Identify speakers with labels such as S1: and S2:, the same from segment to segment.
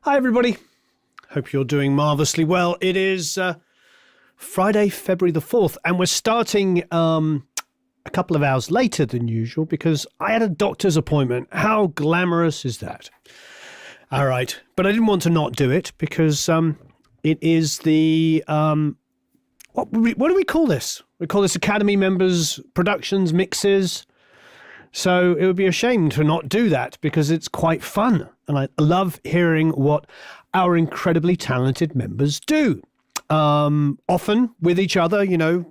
S1: Hi, everybody. Hope you're doing marvelously well. It is Friday, February the 4th, and we're starting a couple of hours later than usual because I had a doctor's appointment. How glamorous is that? All right. But I didn't want to not do it because it is the... what do we call this? We call this Academy Members Productions Mixes. So it would be a shame to not do that because it's quite fun. And I love hearing what our incredibly talented members do. Often with each other, you know,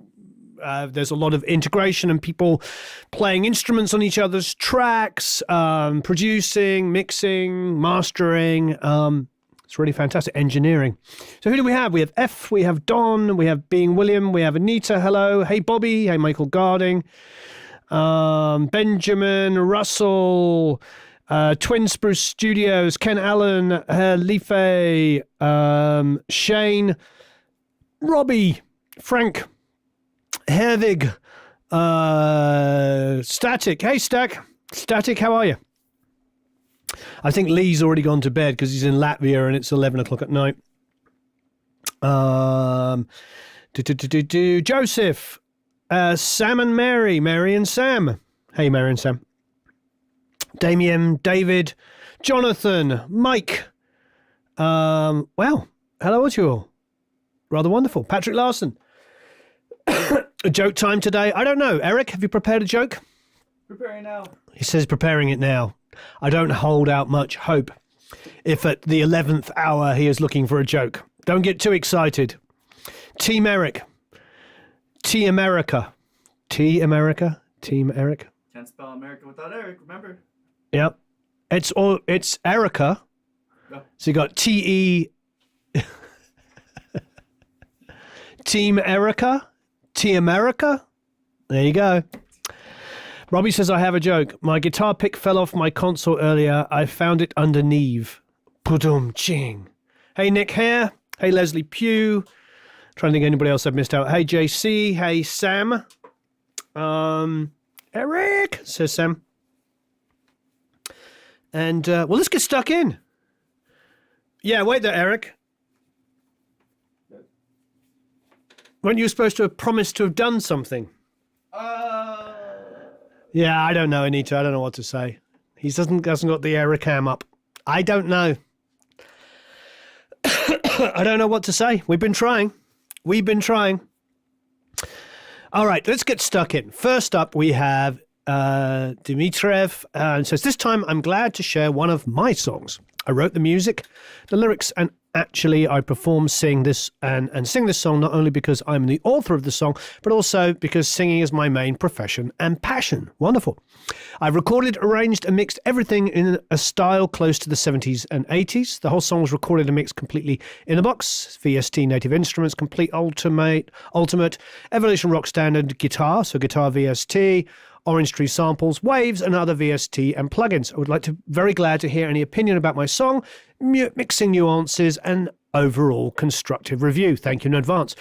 S1: there's a lot of integration and people playing instruments on each other's tracks, producing, mixing, mastering. It's really fantastic. Engineering. So who do we have? We have F, we have Don, we have Being William, we have Anita, hello. Hey, Bobby. Hey, Michael Garding. Benjamin, Russell, Twin Spruce Studios, Ken Allen, Life, Shane, Robbie, Frank, Hervig, Static. Hey, Static, how are you? I think Lee's already gone to bed because he's in Latvia and it's 11 o'clock at night. Joseph, Sam and Mary and Sam. Hey, Mary and Sam. Damien, David, Jonathan, Mike. Wow. Hello to you all. Rather wonderful. Patrick Larson. A joke time today. I don't know. Eric, have you prepared a joke?
S2: Preparing now.
S1: He says preparing it now. I don't hold out much hope if at the 11th hour he is looking for a joke. Don't get too excited. Team Eric. T America. T America. Team Eric.
S2: Can't spell America without Eric, remember?
S1: Yep. It's Erica.
S2: Yeah.
S1: So you got T-E... Team Erica. T America. There you go. Robbie says, I have a joke. My guitar pick fell off my console earlier. I found it underneath. Pudum ching. Hey, Nick Hare. Hey, Leslie Pugh. Trying to think of anybody else I've missed out. Hey, JC. Hey, Sam. Eric, says Sam. And, well, let's get stuck in. Yeah, wait there, Eric. Weren't you supposed to have promised to have done something? Yeah, I don't know, Anita. I don't know what to say. He hasn't got the Eric cam up. I don't know. I don't know what to say. We've been trying. All right, let's get stuck in. First up, we have Dimitriev. And says, this time I'm glad to share one of my songs. I wrote the music, the lyrics, and actually I perform, sing this and sing this song not only because I'm the author of the song, but also because singing is my main profession and passion. Wonderful. I've recorded, arranged, and mixed everything in a style close to the 70s and 80s. The whole song was recorded and mixed completely in a box. VST Native Instruments, Complete Ultimate, Evolution Rock Standard guitar, so guitar VST, Orange Tree samples, waves, and other VST and plugins. I would like to very glad to hear any opinion about my song, mixing nuances, and overall constructive review. Thank you in advance.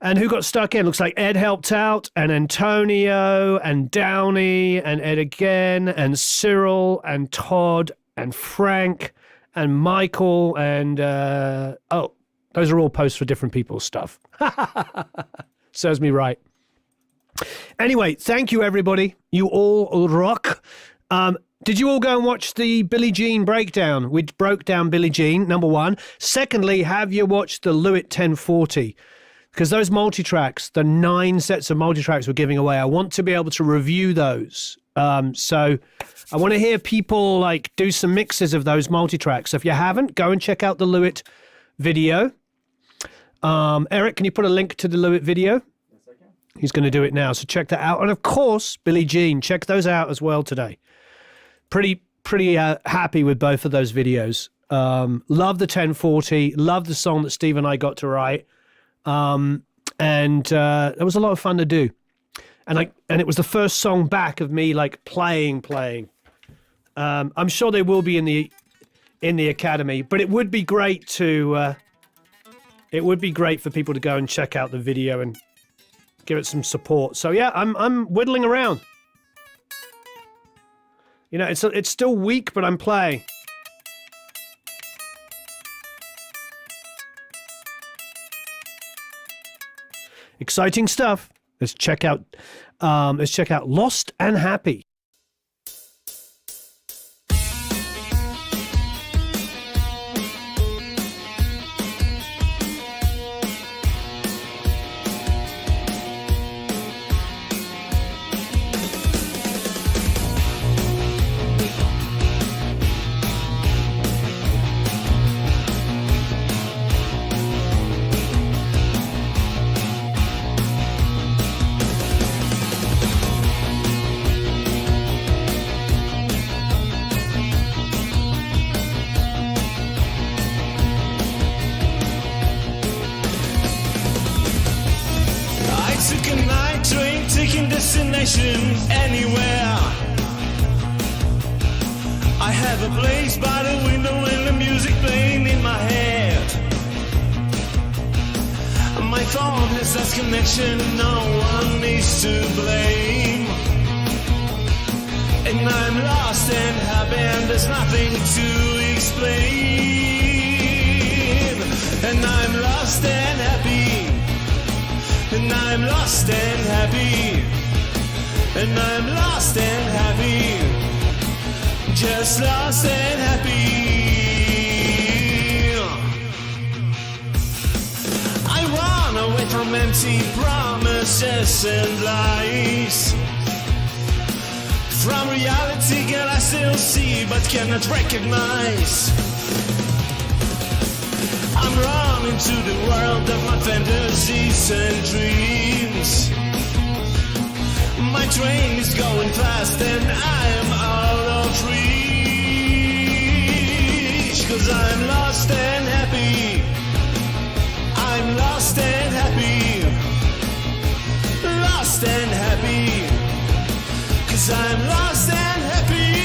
S1: And who got stuck in? Looks like Ed helped out, and Antonio, and Downey, and Ed again, and Cyril, and Todd, and Frank, and Michael, and oh, those are all posts for different people's stuff. Serves me right. Anyway, thank you, everybody. You all rock. Did you all go and watch the Billie Jean breakdown? We broke down Billie Jean, number one. Secondly, have you watched the Lewitt 1040? Because those multi-tracks, the 9 sets of multi-tracks we're giving away, I want to be able to review those. So I want to hear people like do some mixes of those multi-tracks. So if you haven't, go and check out the Lewitt video. Eric, can you put a link to the Lewitt video? He's going to do it now, so check that out. And of course, Billie Jean, check those out as well today. Pretty happy with both of those videos. Love the 1040, love the song that Steve and I got to write. And it was a lot of fun to do. And it was the first song back of me like playing. I'm sure they will be in the Academy, but it would be great to for people to go and check out the video and give it some support. So yeah, I'm whittling around. You know, it's still weak, but I'm playing. Exciting stuff. Let's check out Lost and Happy.
S3: Took a night train, taking destination anywhere. I have a place by the window and the music playing in my head. My phone has lost connection, no one is to blame. And I'm lost and happy and there's nothing to explain. And I'm lost and happy. And I'm lost and happy. And I'm lost and happy. Just lost and happy. I run away from empty promises and lies. From reality, girl, I still see but cannot recognize. I'm running to the world of my fantasies and dreams. My train is going fast and I am out of reach. 'Cause I'm lost and happy. I'm lost and happy. Lost and happy. 'Cause I'm lost and happy.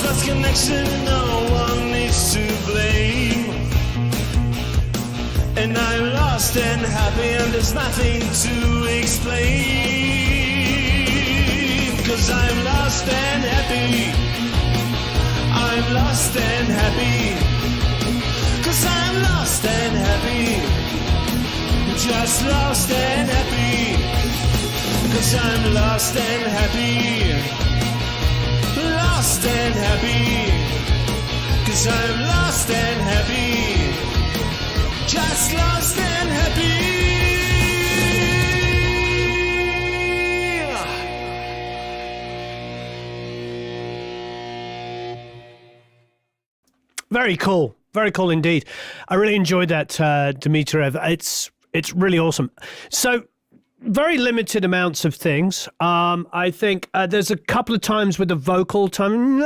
S3: Lost connection, no one is to blame. And I'm lost and happy and there's nothing to explain. 'Cause I'm lost and happy. I'm lost and happy. 'Cause I'm lost and happy. Just lost and happy. 'Cause I'm lost and happy. Lost and happy. 'Cause I'm lost and happy. Just lost and happy.
S1: Very cool. Very cool indeed. I really enjoyed that, Dmitriev. It's really awesome. So, very limited amounts of things. I think there's a couple of times with the vocal time,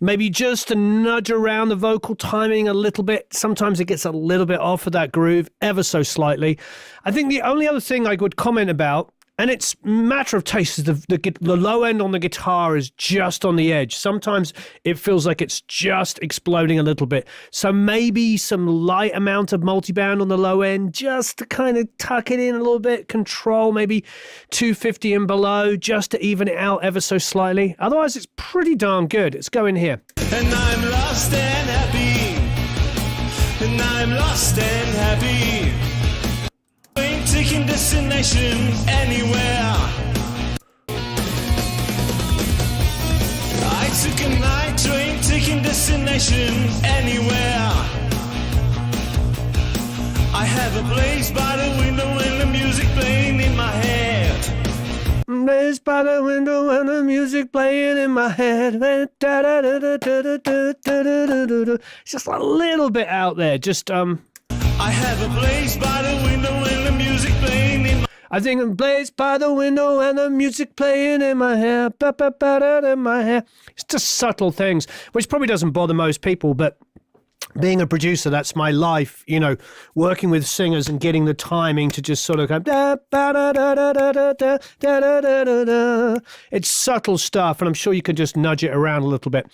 S1: maybe just a nudge around the vocal timing a little bit. Sometimes it gets a little bit off of that groove, ever so slightly. I think the only other thing I would comment about, and it's a matter of taste, is the low end on the guitar is just on the edge. Sometimes it feels like it's just exploding a little bit. So maybe some light amount of multiband on the low end, just to kind of tuck it in a little bit, control maybe 250 and below, just to even it out ever so slightly. Otherwise, it's pretty darn good. It's going here.
S3: And I'm lost and happy. And I'm lost and happy. Ain't taking destination anywhere. I took a night train, taking destination anywhere. I have a place by the window and the music playing in my head.
S1: Place by the window and the music playing in my head. It's just a little bit out there. Just
S3: I have a place by the window and the music playing in my
S1: I think I'm blazed by the window and the music playing in my hair, in my hair. It's just subtle things, which probably doesn't bother most people, but being a producer, that's my life, you know, working with singers and getting the timing to just sort of go da, ba, da, da, da, da, da, da, da, da, da, da, da. It's subtle stuff, and I'm sure you can just nudge it around a little bit.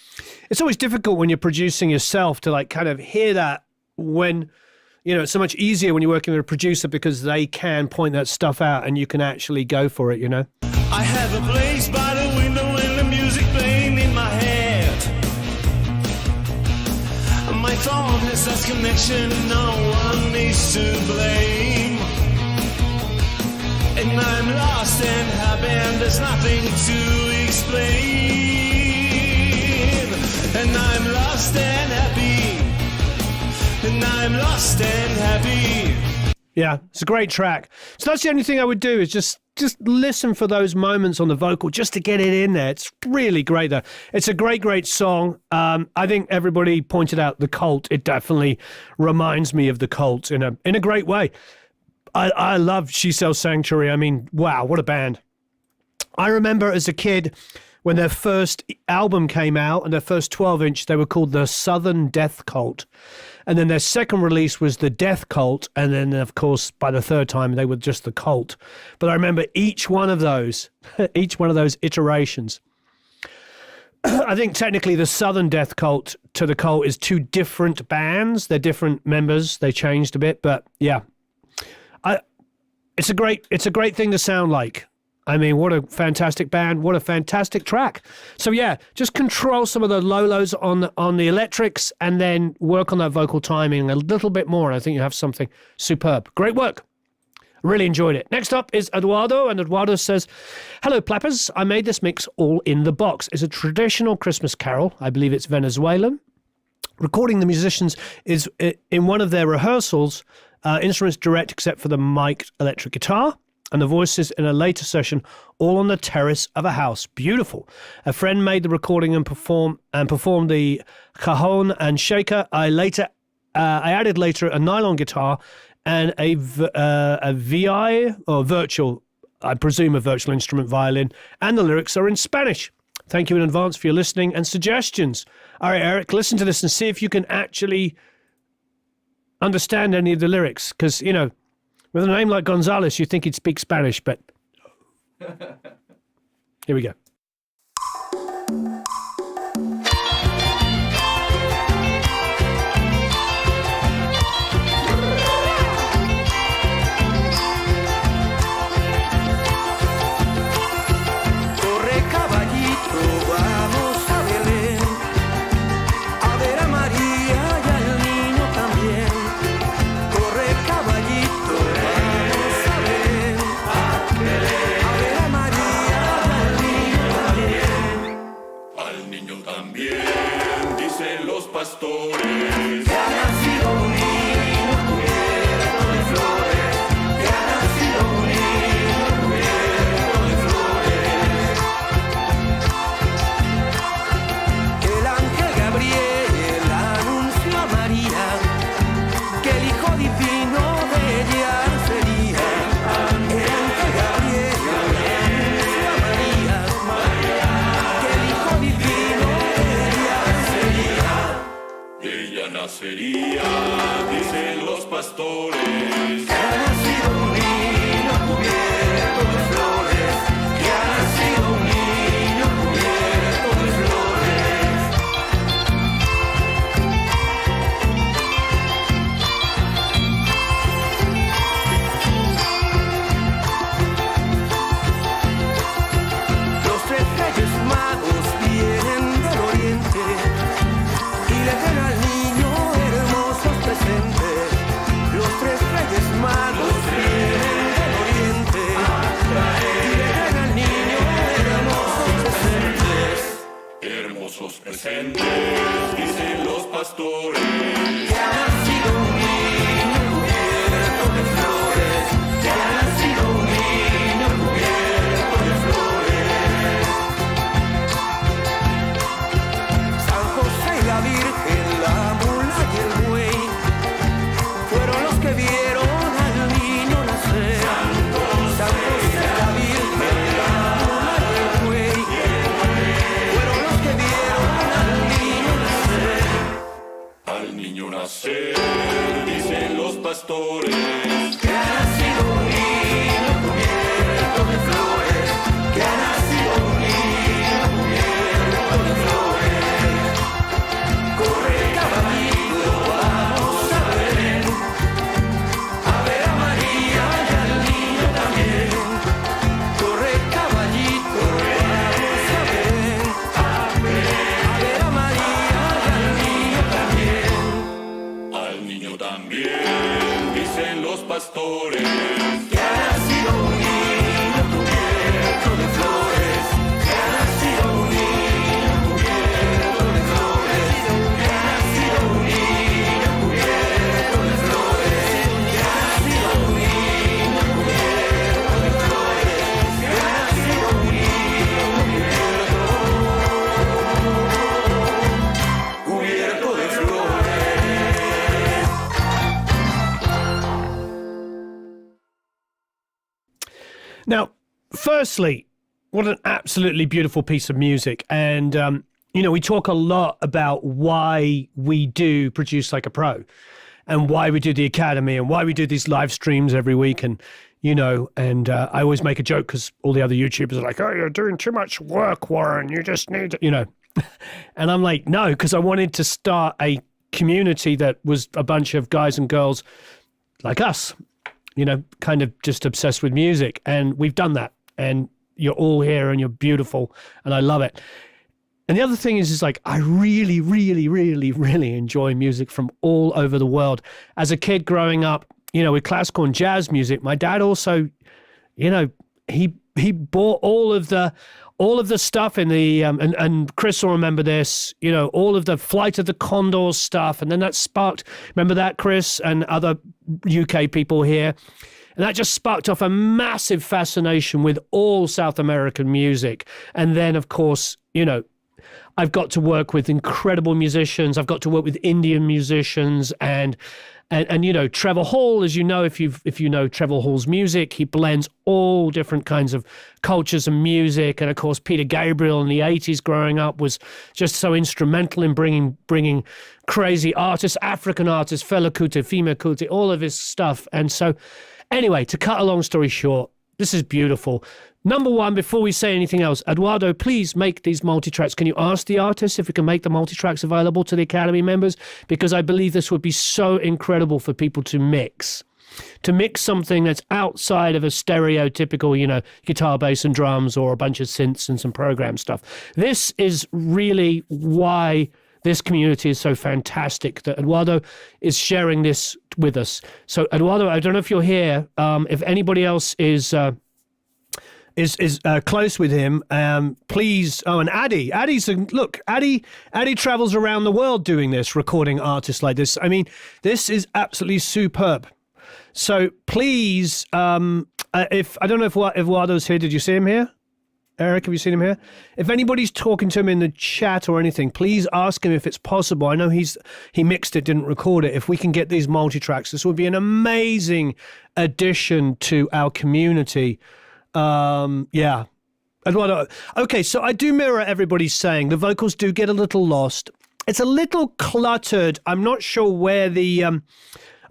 S1: It's always difficult when you're producing yourself to like kind of hear that when, you know, it's so much easier when you're working with a producer because they can point that stuff out and you can actually go for it, you know.
S3: I have a place by the window and the music playing in my head. My thought has lost connection, no one is to blame. And I'm lost and happy and there's nothing to explain. And I'm lost and happy. And I'm lost and happy.
S1: Yeah, it's a great track. So that's the only thing I would do is just listen for those moments on the vocal just to get it in there. It's really great, though. It's a great song. I think everybody pointed out The Cult. It definitely reminds me of The Cult in a great way. I love She Sells Sanctuary. I mean, wow, what a band. I remember as a kid when their first album came out and their first 12-inch, they were called the Southern Death Cult. And then their second release was the Death Cult. And then, of course, by the third time, they were just the Cult. But I remember each one of those iterations. I think technically the Southern Death Cult to the Cult is two different bands. They're different members. They changed a bit. But yeah, it's a great thing to sound like. I mean, what a fantastic band. What a fantastic track. So yeah, just control some of the lows on the electrics and then work on that vocal timing a little bit more. And I think you have something superb. Great work. Really enjoyed it. Next up is Eduardo, and Eduardo says, "Hello, Plappers. I made this mix all in the box. It's a traditional Christmas carol. I believe it's Venezuelan. Recording the musicians is in one of their rehearsals, instruments direct except for the mic'd electric guitar, and the voices in a later session, all on the terrace of a house. Beautiful. A friend made the recording and performed the cajon and shaker. I added later a nylon guitar and a VI, or virtual, I presume a virtual instrument violin, and the lyrics are in Spanish. Thank you in advance for your listening and suggestions." All right, Eric, listen to this and see if you can actually understand any of the lyrics, because, you know, with a name like Gonzalez, you think he'd speak Spanish, but here we go.
S4: Corre caballito, vamos a Belén, a ver a María y al niño también. Corre caballito, vamos a Belén, a ver a María y al niño también.
S5: Al niño también, dicen los pastores.
S4: Que ha nacido un niño cubierto de flores, que ha nacido un niño cubierto de flores. El ángel Gabriel anunció a María que el hijo divino de ella sería. El ángel Gabriel anunció a María que el hijo divino de ella sería.
S5: Ella nacería, dicen los pastores.
S4: Que ha nacido un niño cubierto de flores, que ha nacido un niño cubierto de flores. Los tres reyes magos vienen del oriente y le den al niño hermosos presentes. Los tres
S5: dicen los pastores.
S4: Que ha nacido un niño cubierto de flores, que ha nacido un niño cubierto de flores. Corre caballito, vamos a Belén, a ver a María y al niño también. Corre caballito, vamos a Belén, a ver a María y al niño también.
S5: Al niño también, dicen los pastores.
S4: Que ha nacido un niño cubierto de flores, que ha nacido un niño cubierto de flores, que ha nacido un niño cubierto de flores, que ha nacido un niño cubierto de flores, que ha nacido un niño cubierto de flores.
S1: Now, firstly, what an absolutely beautiful piece of music. And, we talk a lot about why we do Produce Like a Pro and why we do the Academy and why we do these live streams every week. And, I always make a joke because all the other YouTubers are like, oh, you're doing too much work, Warren. You just need to, And I'm like, no, because I wanted to start a community that was a bunch of guys and girls like us, kind of just obsessed with music. And we've done that. And you're all here and you're beautiful. And I love it. And the other thing is like, I really, really, really, really enjoy music from all over the world. As a kid growing up, with classical and jazz music, my dad also, he bought all of the stuff in the and Chris will remember this, all of the Flight of the Condors stuff, and then that sparked, remember that, Chris, and other UK people here, and that just sparked off a massive fascination with all South American music. And then, of course, I've got to work with incredible musicians. I've got to work with Indian musicians and Trevor Hall, as you know, if you know Trevor Hall's music, he blends all different kinds of cultures and music. And of course, Peter Gabriel in the 80s growing up was just so instrumental in bringing crazy artists, African artists, Fela Kuti, Fema Kuti, all of his stuff. And so anyway, to cut a long story short, this is beautiful. Number one, before we say anything else, Eduardo, please make these multi-tracks. Can you ask the artists if we can make the multi-tracks available to the Academy members? Because I believe this would be so incredible for people to mix something that's outside of a stereotypical, guitar, bass, and drums, or a bunch of synths and some program stuff. This is really why this community is so fantastic, that Eduardo is sharing this with us. So, Eduardo, I don't know if you're here. If anybody else is close with him, please. Oh, and Addy travels around the world doing this, recording artists like this. I mean, this is absolutely superb. So please, if I don't know if Eduardo's here, did you see him here? Eric, have you seen him here? If anybody's talking to him in the chat or anything, please ask him if it's possible. I know he mixed it, didn't record it. If we can get these multi-tracks, this would be an amazing addition to our community. Yeah. Eduardo. Okay, so I do mirror everybody's saying. The vocals do get a little lost. It's a little cluttered. I'm not sure where the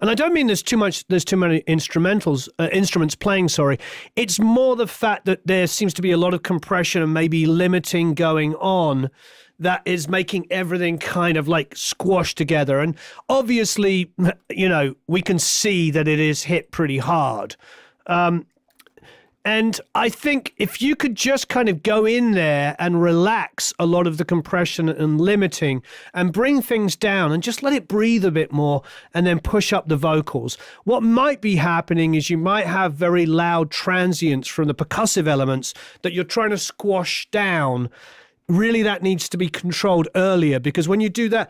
S1: and I don't mean there's too many instruments playing, sorry. It's more the fact that there seems to be a lot of compression and maybe limiting going on that is making everything kind of like squashed together. And obviously, we can see that it is hit pretty hard. And I think if you could just kind of go in there and relax a lot of the compression and limiting and bring things down and just let it breathe a bit more and then push up the vocals. What might be happening is you might have very loud transients from the percussive elements that you're trying to squash down. Really, that needs to be controlled earlier, because when you do that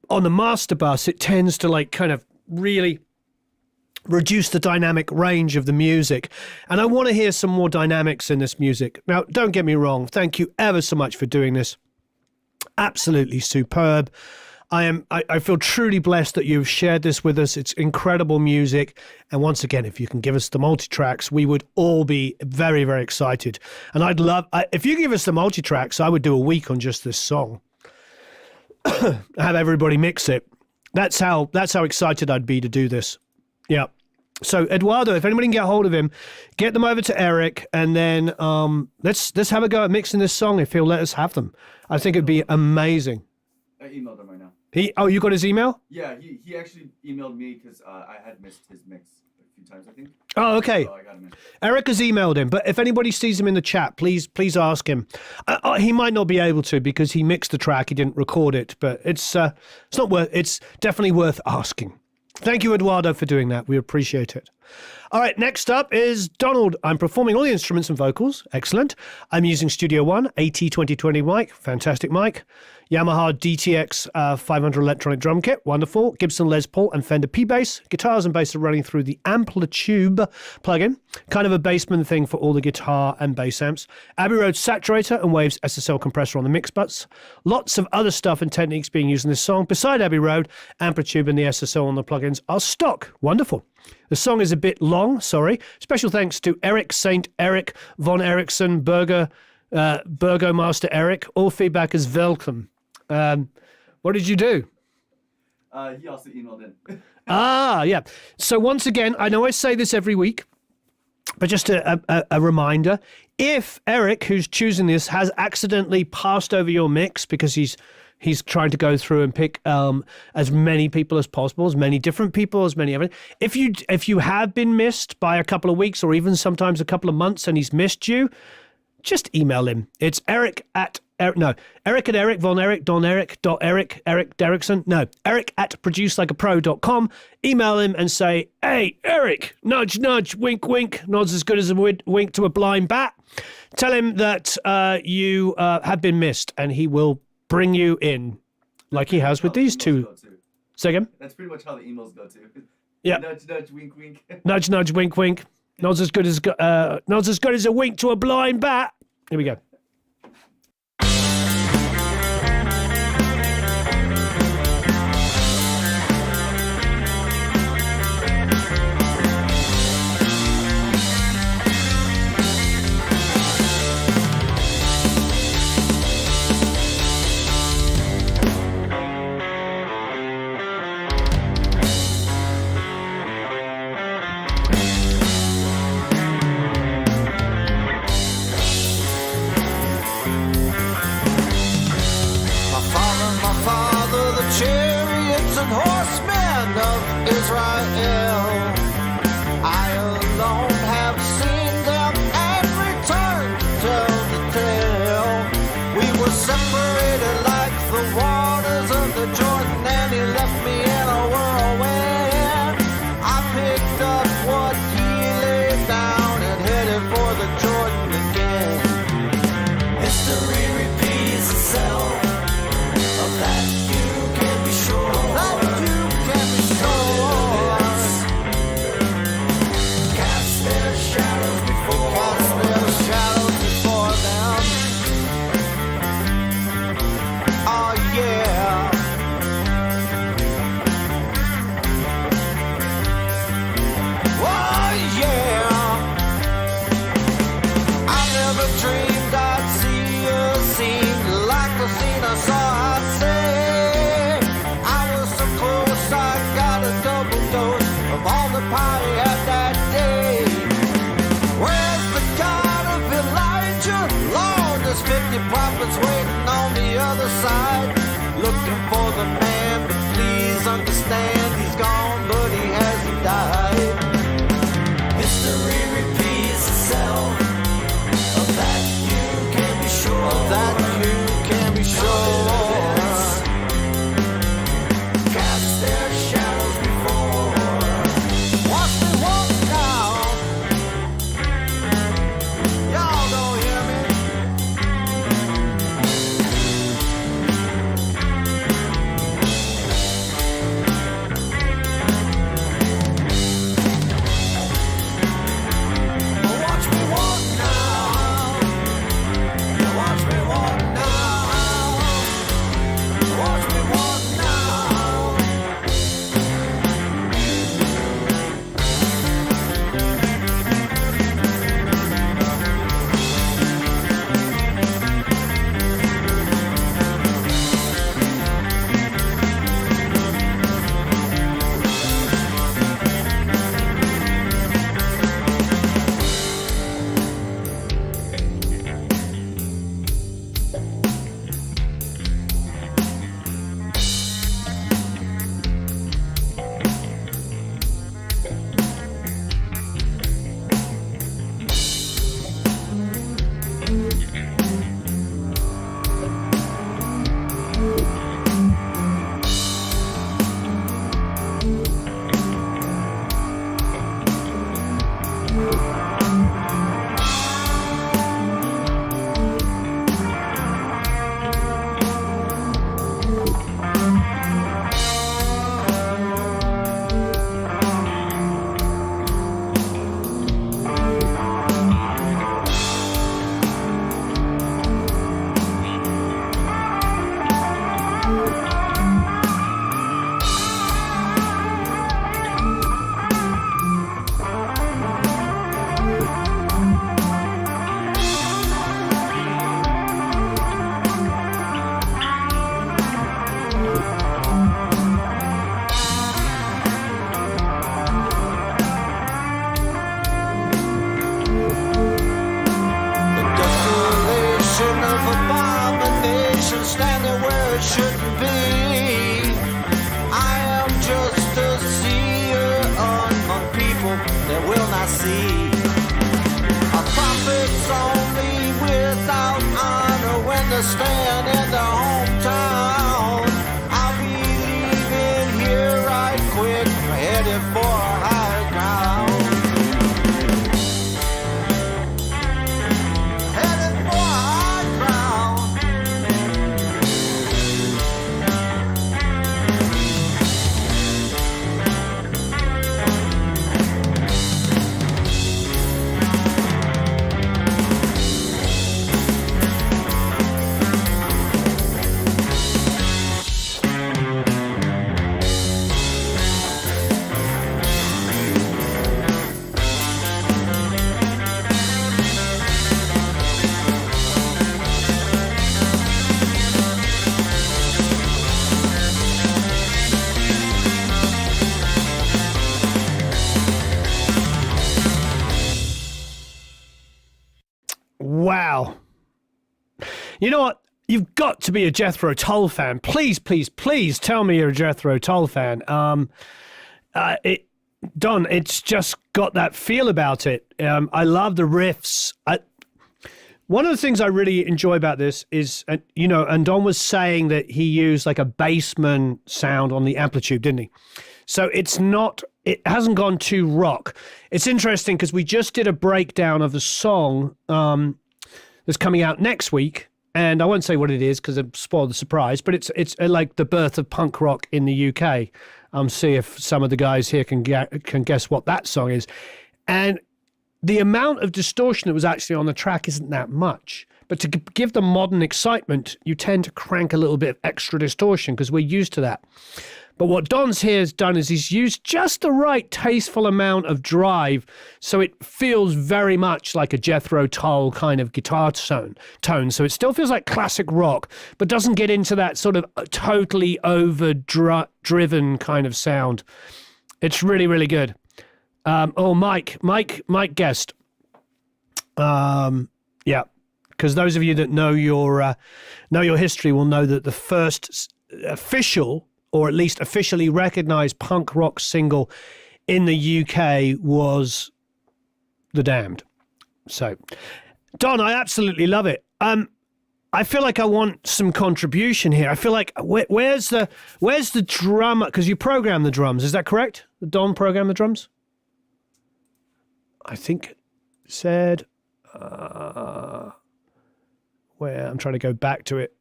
S1: on the master bus, it tends to like kind of really reduce the dynamic range of the music. And I want to hear some more dynamics in this music. Now, don't get me wrong. Thank you ever so much for doing this. Absolutely superb. I feel truly blessed that you've shared this with us. It's incredible music. And once again, if you can give us the multi-tracks, we would all be very, very excited. And if you give us the multi-tracks, I would do a week on just this song. Have everybody mix it. That's how excited I'd be to do this. Yeah. So Eduardo, if anybody can get hold of him, get them over to Eric, and then let's have a go at mixing this song if he'll let us have them. I think it'd be amazing.
S2: I emailed him right now.
S1: You got his email?
S2: Yeah, he actually emailed me because I had missed his mix a few times, I think.
S1: Oh, okay.
S2: So I got him in.
S1: Eric has emailed him, but if anybody sees him in the chat, please ask him. He might not be able to because he mixed the track, he didn't record it, but it's definitely worth asking. Thank you, Eduardo, for doing that. We appreciate it. All right, next up is Donald. I'm performing all the instruments and vocals. Excellent. I'm using Studio One AT2020 mic. Fantastic mic. Yamaha DTX 500 electronic drum kit. Wonderful. Gibson Les Paul and Fender P-Bass. Guitars and bass are running through the Amplitube plugin. Kind of a Bassman thing for all the guitar and bass amps. Abbey Road Saturator and Waves SSL compressor on the mix butts. Lots of other stuff and techniques being used in this song. Beside Abbey Road, Amplitube and the SSL on the plugins are stock. Wonderful. The song is a bit long, sorry. Special thanks to Eric St. Eric, Von Eriksson, Burgomaster Eric. All feedback is welcome. What did you do?
S2: He also emailed in.
S1: Yeah. So once again, I know I say this every week, but just a reminder, if Eric, who's choosing this, has accidentally passed over your mix because he's trying to go through and pick as many people as possible, as many different people, as many everything. If you have been missed by a couple of weeks or even sometimes a couple of months and he's missed you, just email him. It's Eric at Eric Von Eric Don Eric Eric Derrickson. No, Eric at producelikeapro.com. Email him and say, hey, Eric, nudge, nudge, wink, wink. Nod's as good as a wink to a blind bat. Tell him that you have been missed and he will bring you in like he has with these two. Say again?
S2: That's pretty much how the emails go to.
S1: Yeah.
S2: Nudge, nudge, wink, wink.
S1: Nudge, nudge, wink, wink. Nod's as good as a wink to a blind bat. Here we go.
S6: Cast their shadows before. Watch me staying in the hometown. I'll be leaving here right quick, headed for higher ground. Headed for high ground.
S1: Wow. You know what? You've got to be a Jethro Tull fan. Please, please, please tell me you're a Jethro Tull fan. Don, it's just got that feel about it. I love the riffs. One of the things I really enjoy about this is, and Don was saying that he used like a Bassman sound on the Amplitude, didn't he? So it hasn't gone too rock. It's interesting because we just did a breakdown of the song that's coming out next week. And I won't say what it is because it spoiled the surprise, but it's like the birth of punk rock in the UK. See if some of the guys here can guess what that song is. And the amount of distortion that was actually on the track isn't that much. But to give the modern excitement, you tend to crank a little bit of extra distortion because we're used to that. But what Don's here has done is he's used just the right tasteful amount of drive so it feels very much like a Jethro Tull kind of guitar tone. So it still feels like classic rock, but doesn't get into that sort of totally over-driven kind of sound. It's really, really good. Mike guessed. Yeah, because those of you that know your history will know that the first official, or at least officially recognized punk rock single in the UK was The Damned. So, Don, I absolutely love it. I feel like I want some contribution here. I feel like where's the drum? Because you program the drums, is that correct? Don programmed the drums? I think it said where I'm trying to go back to it.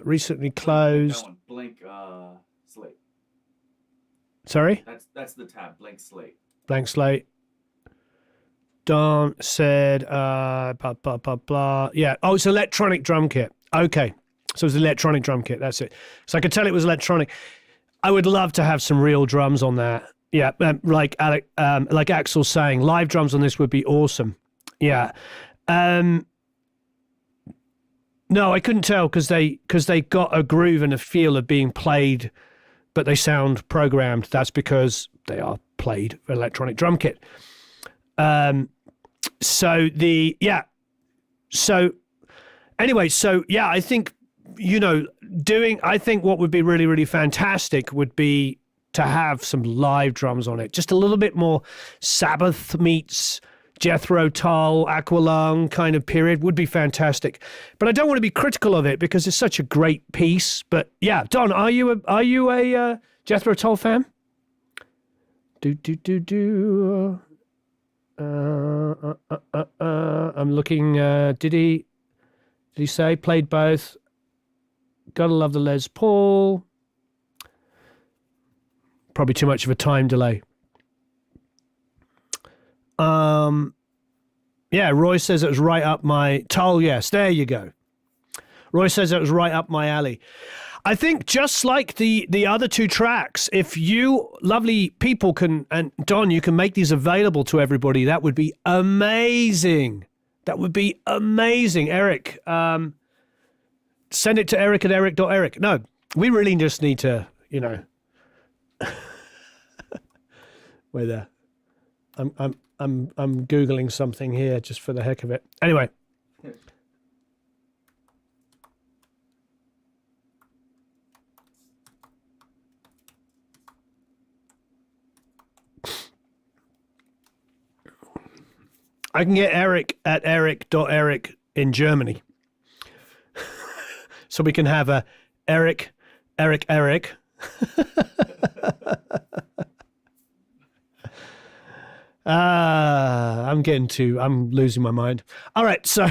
S1: Recently closed.
S2: That one, blank slate.
S1: Sorry?
S2: That's the tab, blank slate.
S1: Blank slate. Don said, blah, blah, blah, blah. Yeah. Oh, it's electronic drum kit. Okay. So it's electronic drum kit. That's it. So I could tell it was electronic. I would love to have some real drums on that. Yeah. Like Axel's saying, live drums on this would be awesome. Yeah. No, I couldn't tell because they got a groove and a feel of being played, but they sound programmed. That's because they are played electronic drum kit. So I think, I think what would be really, really fantastic would be to have some live drums on it. Just a little bit more Sabbath meets Jethro Tull, Aqualung kind of period would be fantastic. But I don't want to be critical of it because it's such a great piece. But yeah, Don, are you a Jethro Tull fan? I'm looking. Did he say played both? Gotta love the Les Paul. Probably too much of a time delay. Yeah, Roy says it was right up my Tull. Yes, there you go. Roy says it was right up my alley. I think just like the other two tracks, if you lovely people can, and Don, you can make these available to everybody, that would be amazing. That would be amazing. Eric, send it to Eric at eric.eric. No, we really just need to, we're there. I'm Googling something here just for the heck of it. Anyway. I can get Eric at eric.eric in Germany. So we can have a Eric. I'm losing my mind. All right, so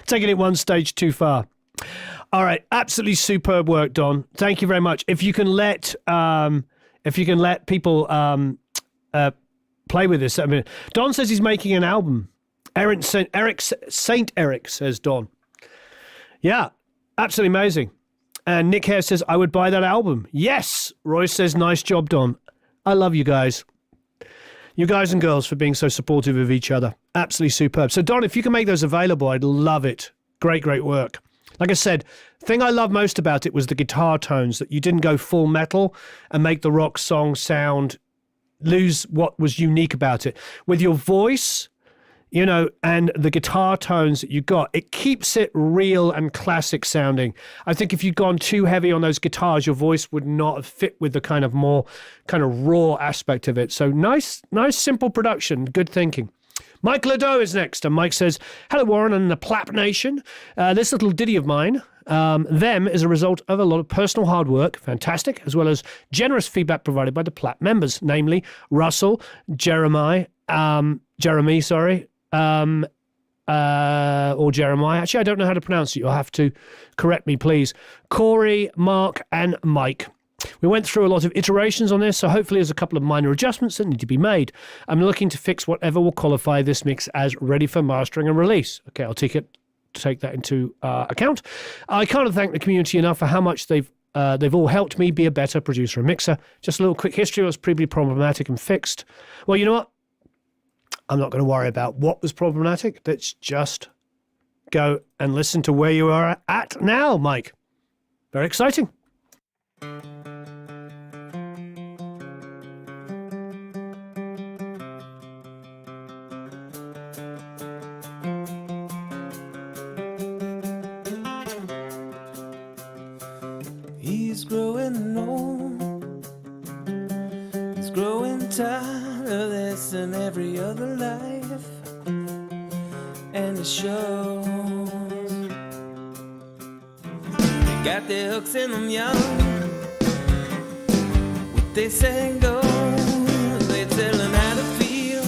S1: taking it one stage too far. All right, absolutely superb work, Don. Thank you very much. If you can let people play with this. I mean, Don says he's making an album. Saint Eric says Don. Yeah, absolutely amazing. And Nick Hare says, I would buy that album. Yes. Royce says, nice job, Don. I love you guys. You guys and girls for being so supportive of each other. Absolutely superb. So, Don, if you can make those available, I'd love it. Great, great work. Like I said, the thing I love most about it was the guitar tones, that you didn't go full metal and make the rock song lose what was unique about it. With your voice, you know, and the guitar tones that you got, it keeps it real and classic sounding. I think if you'd gone too heavy on those guitars, your voice would not have fit with the kind of more kind of raw aspect of it. So nice, simple production. Good thinking. Mike Ladeau is next, and Mike says, hello, Warren and the Plap Nation. This little ditty of mine, them is a result of a lot of personal hard work, fantastic, as well as generous feedback provided by the Plap members, namely Russell, Jeremy, or Jeremiah. Actually, I don't know how to pronounce it. You'll have to correct me, please. Corey, Mark, and Mike. We went through a lot of iterations on this, so hopefully there's a couple of minor adjustments that need to be made. I'm looking to fix whatever will qualify this mix as ready for mastering and release. Okay, I'll take that into account. I can't thank the community enough for how much they've all helped me be a better producer and mixer. Just a little quick history. It was previously problematic and fixed. Well, you know what? I'm not going to worry about what was problematic. Let's just go and listen to where you are at now, Mike. Very exciting.
S6: He's growing old. He's growing tired of this and every other life, and it shows. They got their hooks in them young. What they say and go. They tell them how to feel.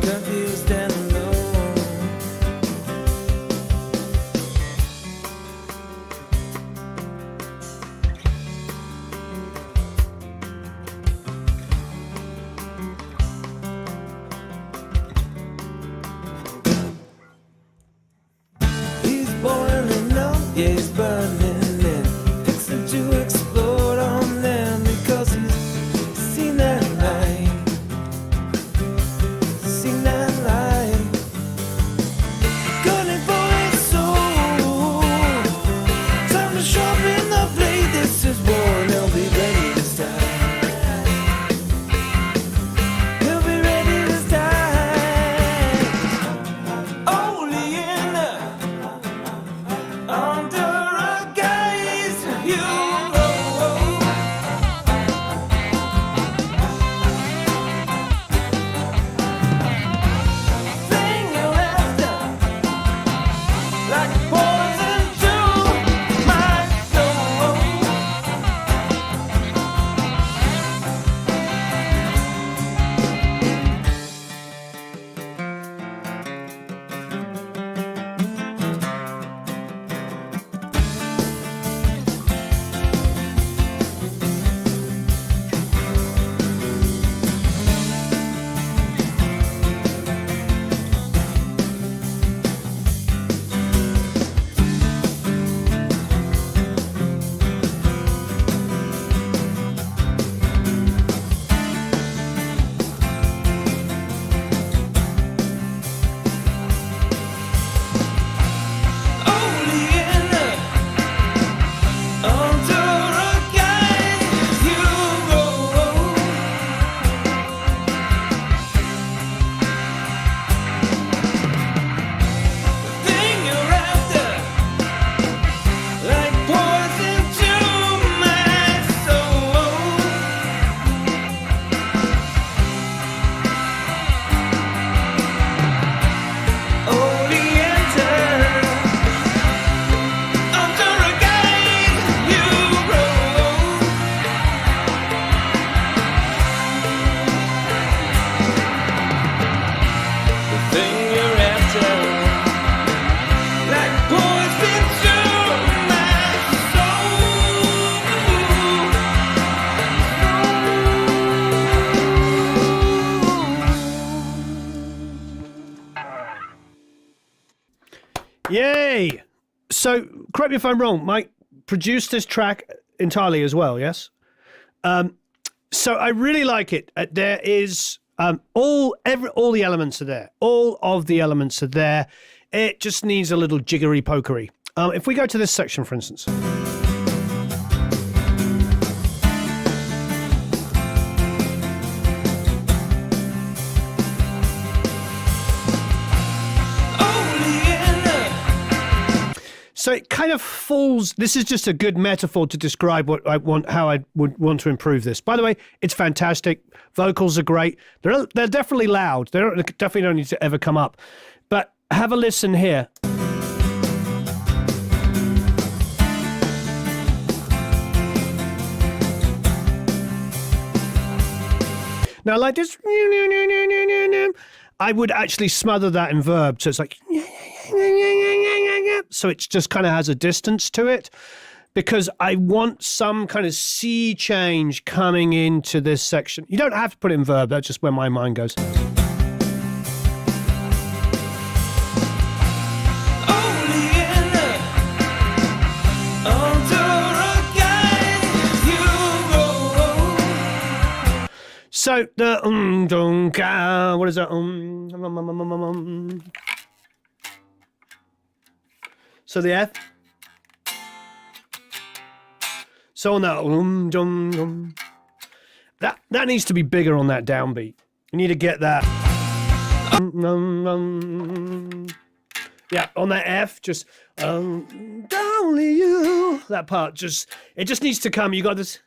S6: Confused and alone. Yeah, he's burning and fixing to explode on them because he's
S1: Okay. So, correct me if I'm wrong, Mike produced this track entirely as well, yes? So I really like it. There is all the elements are there. All of the elements are there. It just needs a little jiggery pokery. If we go to this section, for instance. So it kind of falls. This is just a good metaphor to describe what I want, how I would want to improve this. By the way, it's fantastic. Vocals are great. They're definitely loud. They definitely don't need to ever come up. But have a listen here. Now, like this, I would actually smother that in verb. So it's like, so it just kind of has a distance to it, because I want some kind of C change coming into this section. You don't have to put it in verb. That's just where my mind goes. So the what is that? So the F. So on that that needs to be bigger on that downbeat. You need to get that. Yeah, on that F, just only you. That part just just needs to come. You got this.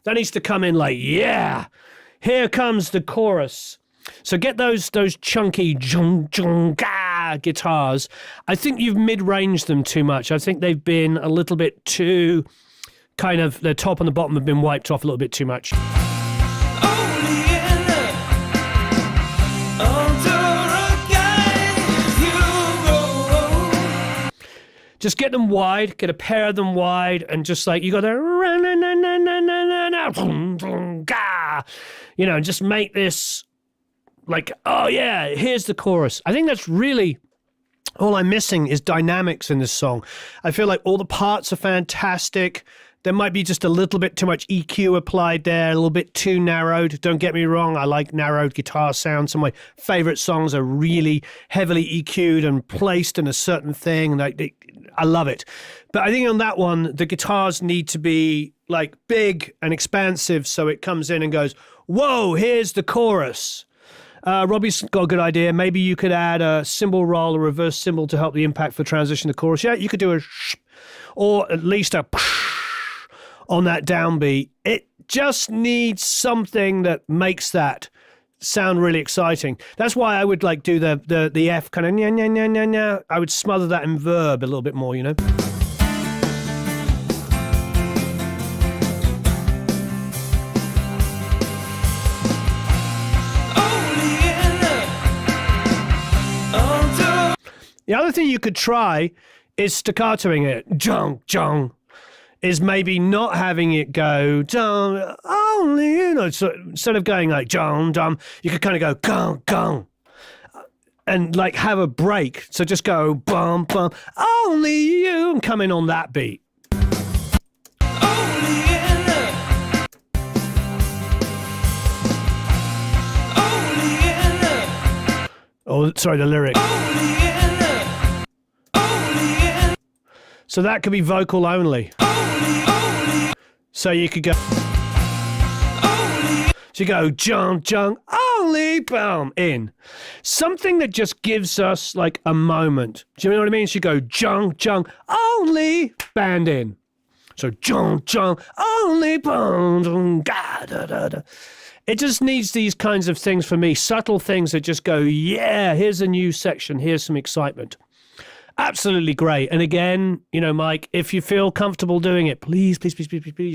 S1: That needs to come in like, yeah. Here comes the chorus. So get those chunky guitars. I think you've mid-ranged them too much. I think they've been a little bit too kind of, the top and the bottom have been wiped off a little bit too much. Just get them wide, get a pair of them wide, and just like, you got to, you know, just make this like, oh yeah, here's the chorus. I think that's really all I'm missing is dynamics in this song. I feel like all the parts are fantastic. There might be just a little bit too much EQ applied there, a little bit too narrowed. Don't get me wrong, I like narrowed guitar sounds. Some of my favorite songs are really heavily EQ'd and placed in a certain thing. And I love it. But I think on that one, the guitars need to be like big and expansive, so it comes in and goes, whoa, here's the chorus. Robbie's got a good idea. Maybe you could add a cymbal roll, a reverse cymbal to help the impact for transition to chorus. Yeah, you could do a sh, or at least a on that downbeat. It just needs something that makes that sound really exciting. That's why I would like do the F kind of nya, nya, nya, nya, nya. I would smother that in verb a little bit more, you know. The other thing you could try is staccatoing it. Jung, jung. Is maybe not having it go dum, only you know. So instead of going like dum dum, you could kind of go gung gung, and like have a break. So just go bum bum, only you, and come in on that beat. Oh, sorry, the lyric. So that could be vocal only. So you could go. So you go jung jung only boom in. Something that just gives us like a moment. Do you know what I mean? So you go jung jung only band in. So jung jung only boom da da da da. It just needs these kinds of things for me, subtle things that just go, yeah, here's a new section, here's some excitement. Absolutely great. And again, you know, Mike, if you feel comfortable doing it, please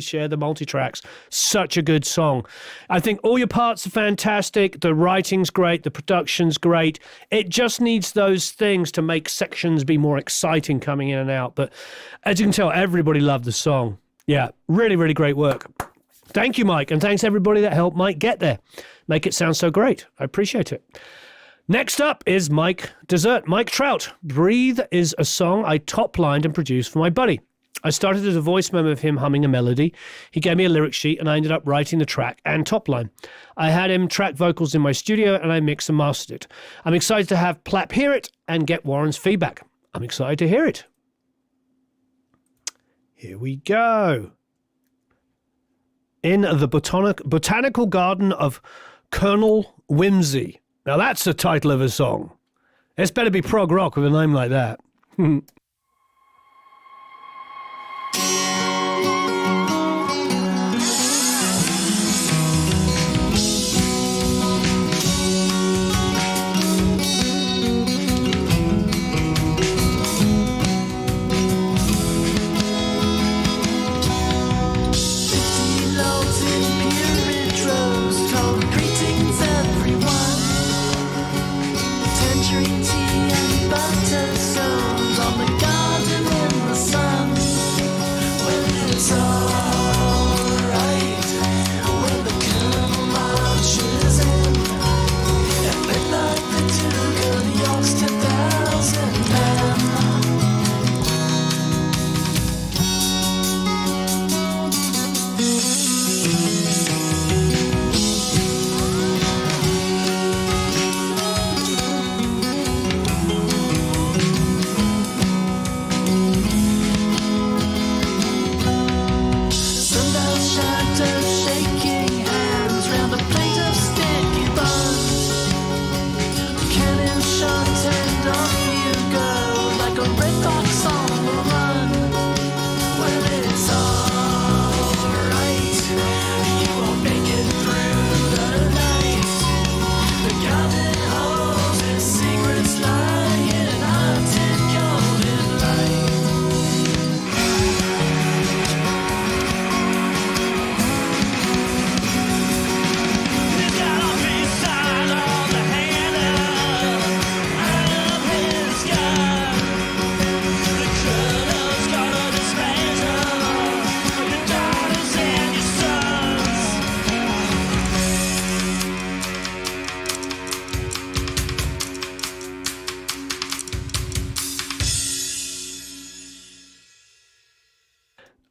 S1: share the multi-tracks. Such a good song. I think all your parts are fantastic. The writing's great. The production's great. It just needs those things to make sections be more exciting coming in and out. But as you can tell, everybody loved the song. Yeah, really, really great work. Thank you, Mike, and thanks everybody that helped Mike get there. Make it sound so great. I appreciate it. Next up is Mike Dessert. Mike Trout. Breathe is a song I top-lined and produced for my buddy. I started as a voice memo of him humming a melody. He gave me a lyric sheet and I ended up writing the track and top line. I had him track vocals in my studio and I mixed and mastered it. I'm excited to have Plapp hear it and get Warren's feedback. I'm excited to hear it. Here we go. In the Botanical Garden of Colonel Whimsy. Now that's the title of a song. It's better be prog rock with a name like that.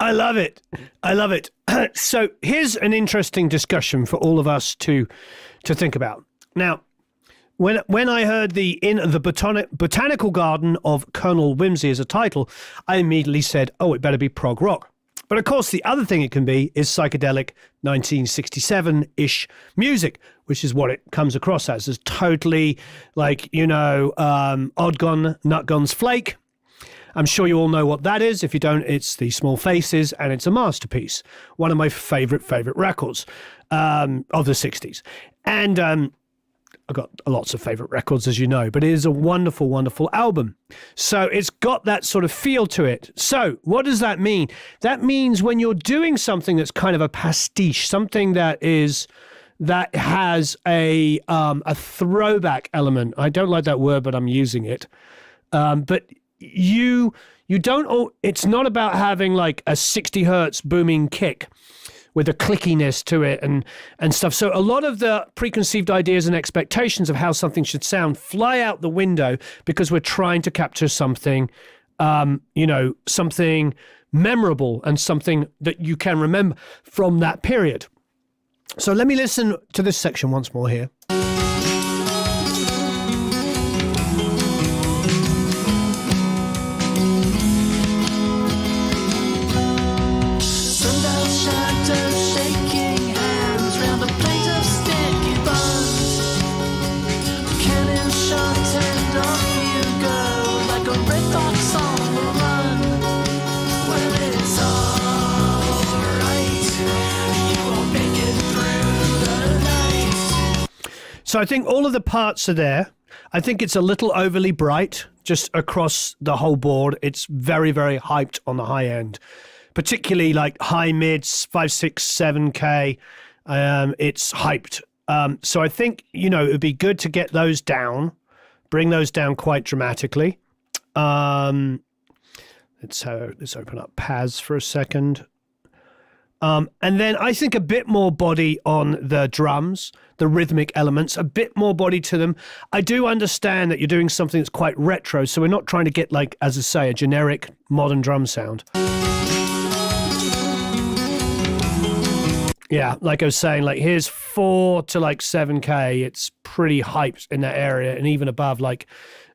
S1: I love it. I love it. So here's an interesting discussion for all of us to think about. Now, when I heard the In the Botanical Garden of Colonel Whimsy as a title, I immediately said, oh, it better be prog rock. But of course, the other thing it can be is psychedelic 1967-ish music, which is what it comes across as totally like, Odd Gun, Nutguns Flake. I'm sure you all know what that is. If you don't, it's The Small Faces, and it's a masterpiece. One of my favorite records of the 60s. And I've got lots of favorite records, as you know, but it is a wonderful, wonderful album. So it's got that sort of feel to it. So what does that mean? That means when you're doing something that's kind of a pastiche, something that has a throwback element. I don't like that word, but I'm using it. But you don't, it's not about having like a 60 hertz booming kick with a clickiness to it and stuff. So a lot of the preconceived ideas and expectations of how something should sound fly out the window because we're trying to capture something, something memorable and something that you can remember from that period. So let me listen to this section once more here. So I think all of the parts are there. I think it's a little overly bright just across the whole board. It's very, very hyped on the high end, particularly like high mids, 5, 6, 7K. It's hyped. So I think, it would be good to get those down, bring those down quite dramatically. Let's open up Paz for a second. And then I think a bit more body on the drums, the rhythmic elements, a bit more body to them. I do understand that you're doing something that's quite retro, so we're not trying to get, like, as I say, a generic modern drum sound. Yeah, like I was saying, like, here's 4 to like 7K. It's pretty hyped in that area, and even above like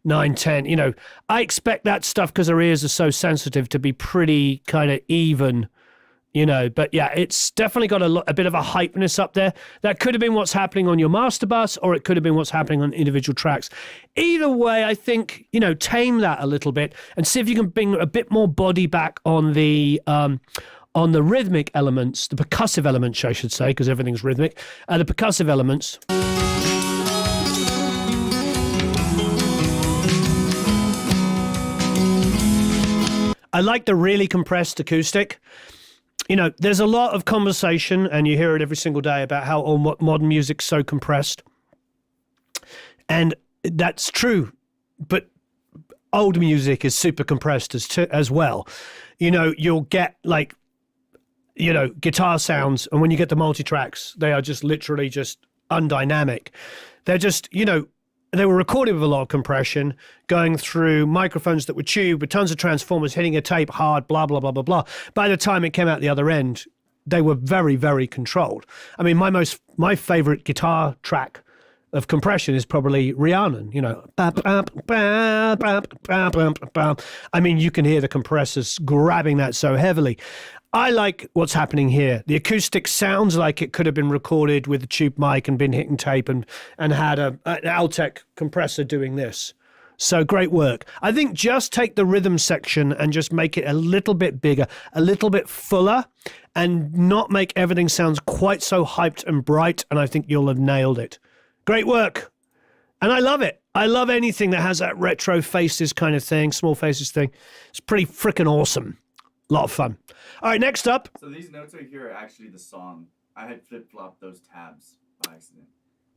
S1: 9, 10. You know, I expect that stuff, because our ears are so sensitive, to be pretty kind of even. You know, but yeah, it's definitely got a bit of a hypeness up there. That could have been what's happening on your master bus, or it could have been what's happening on individual tracks. Either way, I think, you know, tame that a little bit and see if you can bring a bit more body back on the rhythmic elements, the percussive elements, I should say, because everything's rhythmic. The percussive elements. I like the really compressed acoustic. You know, there's a lot of conversation, and you hear it every single day, about how all modern music's so compressed. And that's true, but old music is super compressed as well. You know, you'll get, like, you know, guitar sounds, and when you get the multi-tracks, they are just literally just undynamic. They're just, you know, they were recorded with a lot of compression, going through microphones that were tube with tons of transformers, hitting a tape hard, blah, blah, blah, blah, blah. By the time it came out the other end, they were very, very controlled. I mean, my favorite guitar track of compression is probably Rhiannon, you know. I mean, you can hear the compressors grabbing that so heavily. I like what's happening here. The acoustic sounds like it could have been recorded with a tube mic and been hitting tape and had an Altec compressor doing this. So great work. I think just take the rhythm section and just make it a little bit bigger, a little bit fuller, and not make everything sound quite so hyped and bright, and I think you'll have nailed it. Great work. And I love it. I love anything that has that retro faces kind of thing, small faces thing. It's pretty freaking awesome. A lot of fun. All right, next up.
S2: So these notes right here are actually the song. I had flip-flopped those tabs by accident.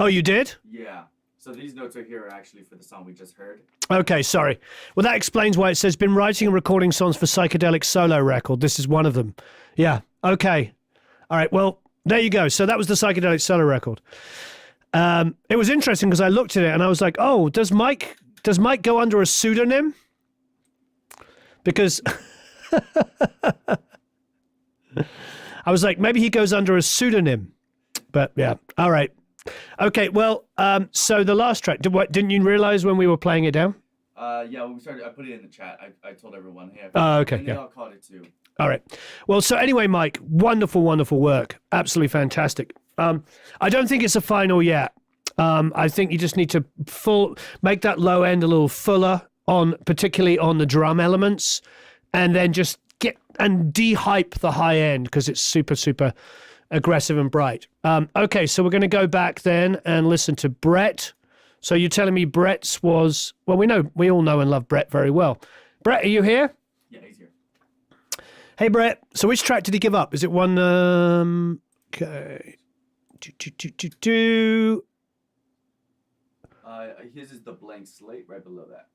S1: Oh, you did?
S2: Yeah. So these notes right here are actually for the song we just heard.
S1: Okay, sorry. Well, that explains why it says been writing and recording songs for Psychedelic Solo record. This is one of them. Yeah. Okay. All right. Well, there you go. So that was the Psychedelic Solo record. It was interesting because I looked at it and I was like, oh, does Mike go under a pseudonym? Because I was like, maybe he goes under a pseudonym. But yeah. All right. Okay. Well, so the last track, didn't you realize when we were playing it down?
S2: Yeah, when we started, I put it in the chat. I told everyone, hey,
S1: okay,
S2: and they
S1: yeah.
S2: all caught it too.
S1: All right. Well, so anyway, Mike, wonderful, wonderful work. Absolutely fantastic. I don't think it's a final yet. I think you just need to make that low end a little fuller particularly on the drum elements, and then just get and de-hype the high end because it's super, super aggressive and bright. Okay, so we're going to go back then and listen to Brett. So you're telling me Brett's was, well, we all know and love Brett very well. Brett, are you here?
S2: Yeah, he's here.
S1: Hey, Brett. So which track did he give up? Is it one, okay.
S2: His is the blank slate right below that.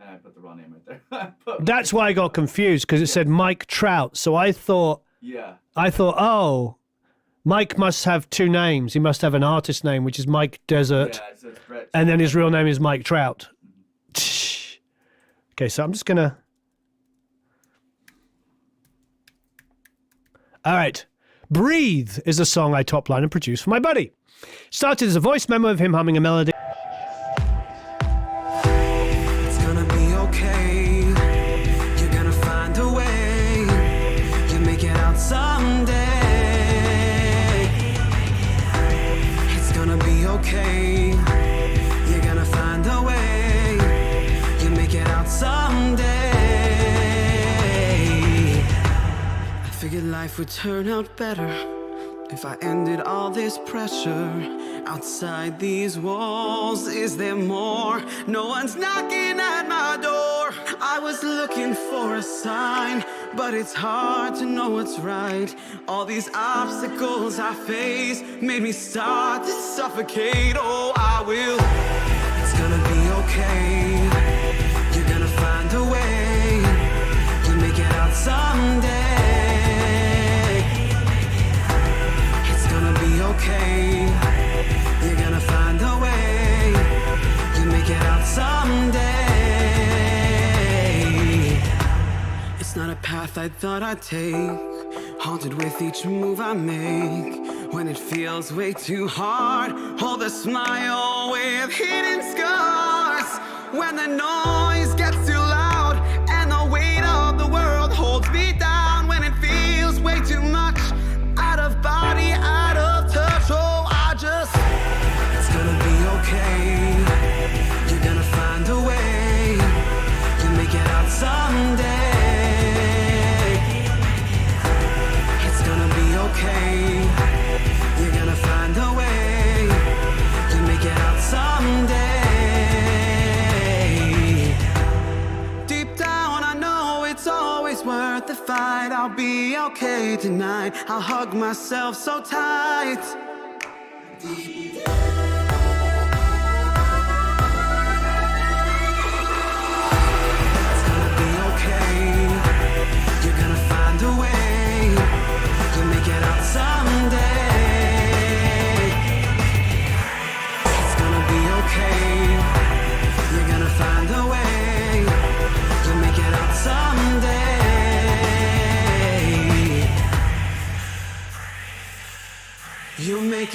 S2: And I put the wrong name right there.
S1: That's why I got confused because it said Mike Trout. So I thought, oh, Mike must have two names. He must have an artist name, which is Mike Desert.
S2: Yeah, so it's Brett.
S1: And then his real name is Mike Trout. Okay, so I'm just going to. All right. Breathe is a song I top line and produced for my buddy. Started as a voice memo of him humming a melody.
S4: It's gonna be okay. You're gonna find a way. You make it out someday. It's gonna be okay. You're gonna find a way. You make it out someday. I figured life would turn out better if I ended all this pressure. Outside these walls, is there more? No one's knocking at my door. I was looking for a sign, but it's hard to know what's right. All these obstacles I face made me start to suffocate. Oh, I will. It's gonna be okay.
S7: path I thought I'd take, haunted with each move I make. When it feels way too hard, hold a smile with hidden scars. When the noise gets too loud and the weight of the world holds me down. When it feels way too much, out of body, out of touch. Oh, it's gonna be okay. You're gonna find a way. You'll make it out someday. It's gonna be okay. You're gonna find a way. You'll make it out someday. Deep down, I know it's always worth the fight. I'll be okay tonight. I'll hug myself so tight.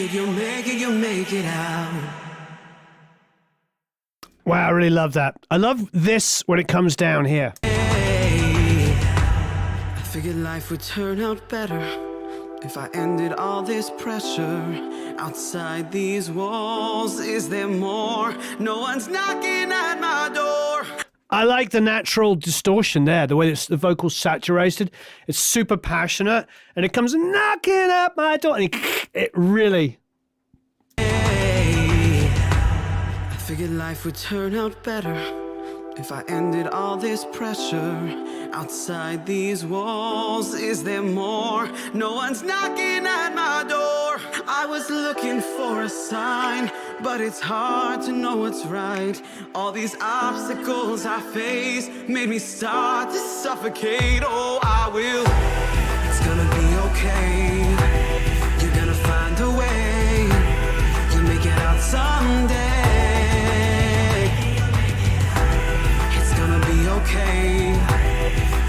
S7: You'll make it out.
S1: Wow, I really love that. I love this when it comes down here.
S7: I figured life would turn out better if I ended all this pressure. Outside these walls, is there more? No one's knocking at my door.
S1: I like the natural distortion there, the way the vocal's saturated. It's super passionate, and it comes knocking at my door, and it really...
S7: I figured life would turn out better if I ended all this pressure. Outside these walls, is there more? No one's knocking at my door. I was looking for a sign, but it's hard to know what's right. All these obstacles I face made me start to suffocate. Oh, I will. It's gonna be okay. You're gonna find a way. You'll make it out someday. It's gonna be okay.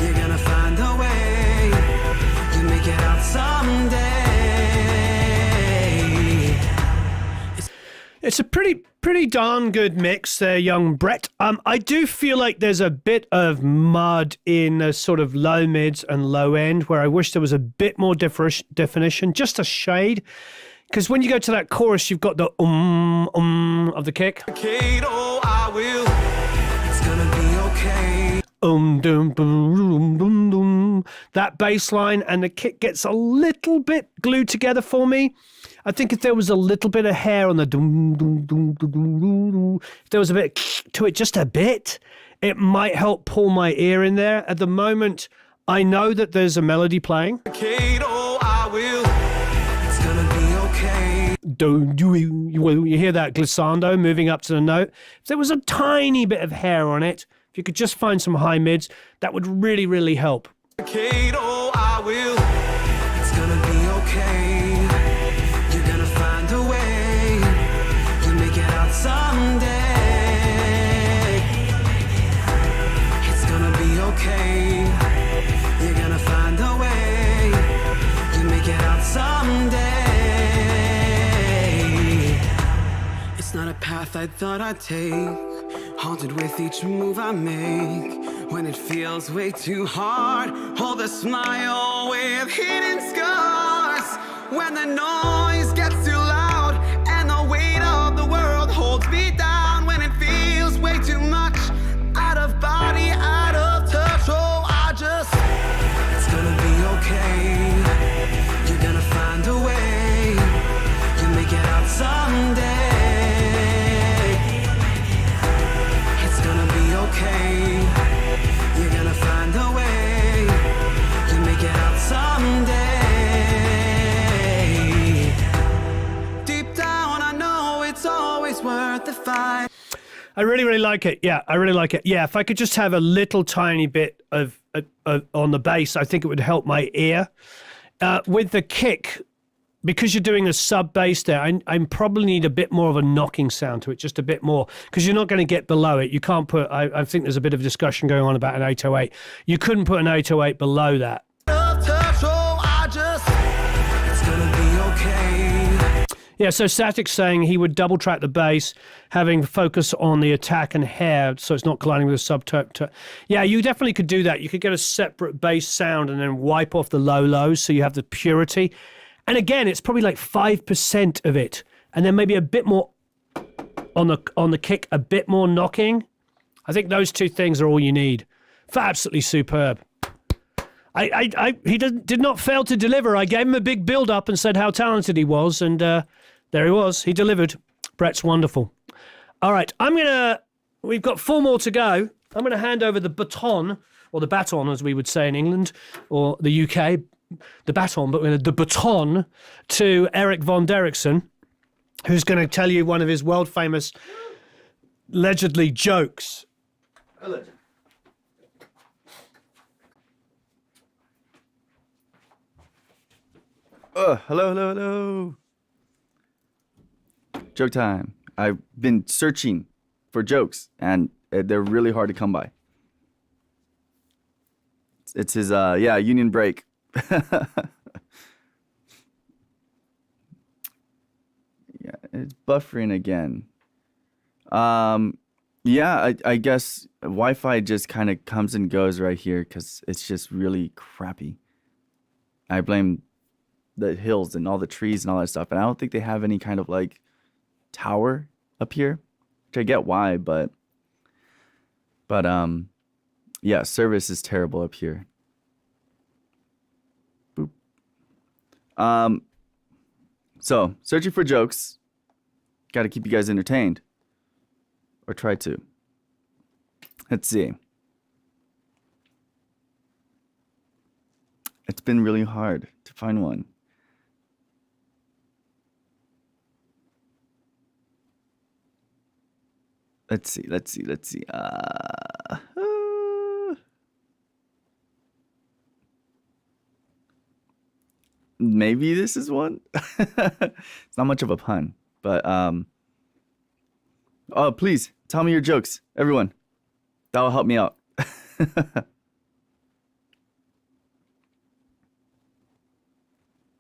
S7: You're gonna find a way. You'll make it out someday.
S1: It's a pretty darn good mix there, young Brett. I do feel like there's a bit of mud in the sort of low mids and low end where I wish there was a bit more definition, just a shade. Because when you go to that chorus, you've got the of the kick.
S7: Oh, I will. It's gonna be okay.
S1: Dum, boom, boom, boom. That bass line and the kick gets a little bit glued together for me. I think if there was a little bit of hair on the dum, dum, dum, dum, dum, dum, if there was a bit to it, just a bit, it might help pull my ear in there. At the moment, I know that there's a melody playing.
S7: Oh, I will. It's gonna be okay.
S1: You hear that glissando moving up to the note. If there was a tiny bit of hair on it, if you could just find some high mids, that would really, really help.
S7: Oh, I will. It's gonna be okay. You're gonna find a way. You'll make it out someday. It's gonna be okay. You're gonna find a way. You'll make it out someday. It's not a path I thought I'd take, haunted with each move I make. When it feels way too hard, hold a smile with hidden scars. When the noise gets too loud and the weight of the world holds me down. When it feels way too much, out of body, out of touch. Oh, it's gonna be okay. You're gonna find a way. You'll make it out someday. Okay, you're gonna find a way. You'll make it out someday. Deep down, I know it's always worth the fight.
S1: I really, really like it. Yeah, I really like it. Yeah, if I could just have a little tiny bit of on the bass, I think it would help my ear. With the kick, because you're doing a sub bass there, I probably need a bit more of a knocking sound to it, just a bit more, because you're not going to get below it. You can't put, I think there's a bit of discussion going on about an 808. You couldn't put an 808 below that.
S7: It's gonna be okay.
S1: Yeah, so Static's saying he would double track the bass, having focus on the attack and hair, so it's not colliding with the subtone. Yeah, you definitely could do that. You could get a separate bass sound and then wipe off the low lows, so you have the purity. And again, it's probably like 5% of it, and then maybe a bit more on the kick, a bit more knocking. I think those two things are all you need. Absolutely superb. He did not fail to deliver. I gave him a big build up and said how talented he was, and there he was. He delivered. Brett's wonderful. All right, we've got 4 more to go. I'm going to hand over the baton, or the baton as we would say in England or the UK, the baton, but the baton to Eric Von Derrickson, who's going to tell you one of his world famous, allegedly jokes.
S2: Allegedly. Hello. Joke time. I've been searching for jokes, and they're really hard to come by. It's his, Union Break. Yeah, it's buffering again. I guess Wi-Fi just kind of comes and goes right here because it's just really crappy. I blame the hills and all the trees and all that stuff, and I don't think they have any kind of like tower up here, which I get why, but yeah, service is terrible up here. Boop. So searching for jokes, got to keep you guys entertained, or try to. Let's see. It's been really hard to find one. Let's see. Maybe this is one. It's not much of a pun, but oh, please tell me your jokes, everyone. That will help me out.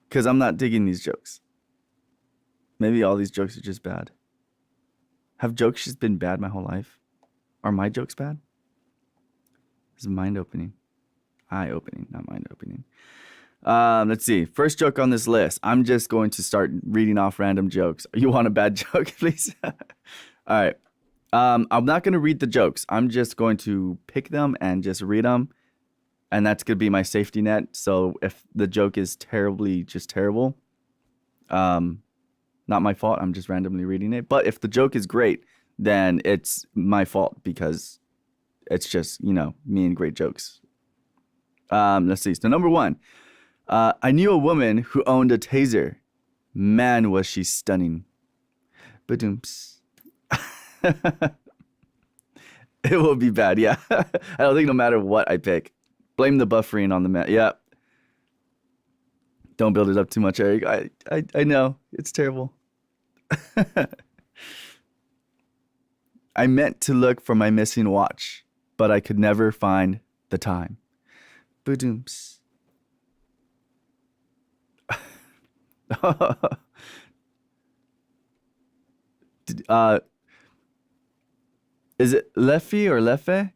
S2: Because I'm not digging these jokes. Maybe all these jokes are just bad. Have jokes just been bad my whole life? Are my jokes bad? This is mind-opening. Eye-opening, not mind-opening. Let's see. First joke on this list. I'm just going to start reading off random jokes. You want a bad joke, please? All right. I'm not going to read the jokes. I'm just going to pick them and just read them. And that's going to be my safety net. So if the joke is terribly just terrible, not my fault. I'm just randomly reading it. But if the joke is great, then it's my fault because it's just, me and great jokes. Let's see. So number 1. I knew a woman who owned a taser. Man, was she stunning. Ba-doomps. It will be bad, yeah. I don't think no matter what I pick. Blame the buffering on the mat. Yeah. Don't build it up too much, Eric. I know. It's terrible. I meant to look for my missing watch, but I could never find the time. Ba-doomps. Is it Leffy or Leffe?